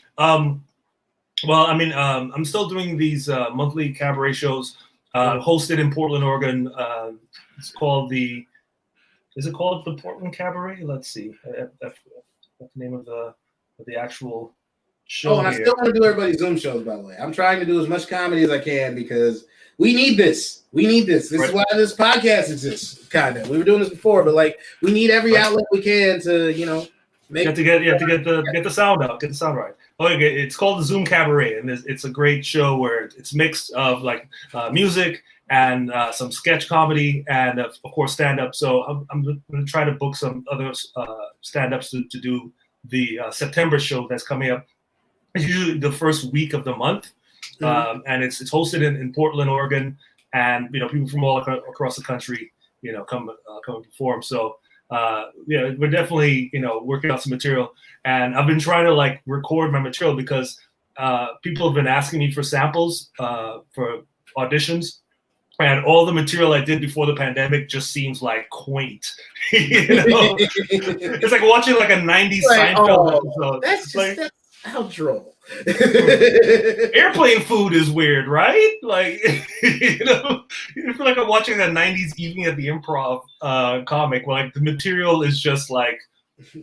Well, I mean, I'm still doing these monthly cabaret shows hosted in Portland, Oregon. It's called the Portland Cabaret? Let's see. That's the name of the actual show. Oh, and I still want to do everybody's Zoom shows, by the way. I'm trying to do as much comedy as I can because we need this. This is why this podcast exists, kind of. We were doing this before, but like, we need every outlet we can to, make. Get the sound out, get the sound right. Okay, it's called the Zoom Cabaret, and it's a great show where it's mixed of like music and some sketch comedy and of course stand-up. So I'm going to try to book some other stand-ups to do the September show that's coming up. It's usually the first week of the month, and it's hosted in Portland, Oregon, and people from all across the country come and perform. So. Yeah, we're definitely, working out some material, and I've been trying to like record my material because people have been asking me for samples for auditions, and all the material I did before the pandemic just seems like quaint. It's like watching like a 90s Seinfeld episode. That's how droll. Airplane food is weird, right? Like, I feel like I'm watching a 90s Evening at the Improv comic where like the material is just like,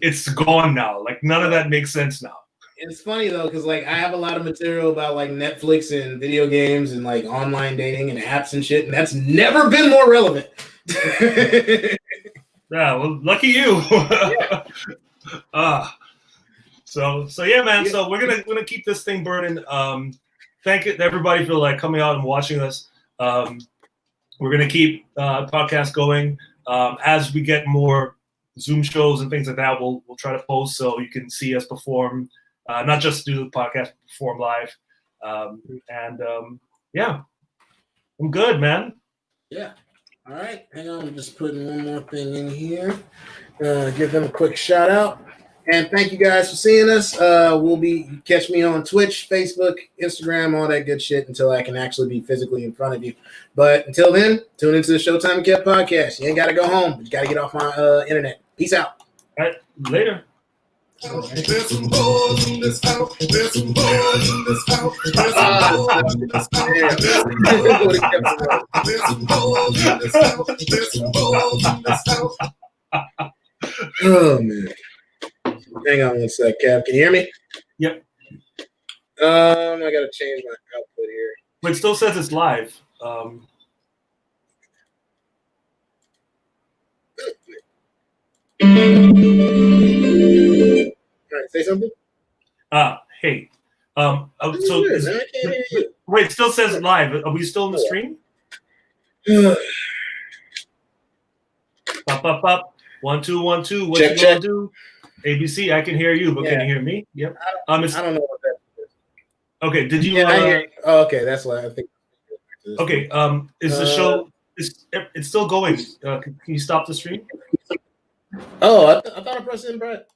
it's gone now. Like, none of that makes sense now. It's funny though, because like I have a lot of material about like Netflix and video games and like online dating and apps and shit, and that's never been more relevant. Yeah, well, lucky you. Yeah. So yeah, man. Yeah. So we're gonna keep this thing burning. Thank everybody for like coming out and watching us. We're gonna keep podcast going as we get more Zoom shows and things like that. We'll try to post so you can see us perform, not just do the podcast, perform live. Yeah, I'm good, man. Yeah. All right. Hang on. I'm just putting one more thing in here. Give them a quick shout out. And thank you guys for seeing us. Catch me on Twitch, Facebook, Instagram, all that good shit until I can actually be physically in front of you. But until then, tune into the Showtime and Kev podcast. You ain't got to go home, but you got to get off my internet. Peace out. All right. Later. There's some hoes in this house. There's some hoes in this house. There's some hoes in this house. There's some hoes in this house. There's some hoes in this house. Oh, man. Hang on one sec, Kev. Can you hear me? Yep. I gotta change my output here. But it still says it's live. All right, say something. Hey. So So man, I can't hear you. wait, it still says live. Are we still in the stream? Pop, pop, pop. 1 2 1 2. What Check, you check. gonna do? ABC, I can hear you, but can you hear me? Yep. It's, I don't know what that is. okay. Did you? Yeah, I hear you. Oh, okay, that's why I think. Okay. Is the show? It's still going? Can you stop the stream? Oh, I thought I pressed in broadcast.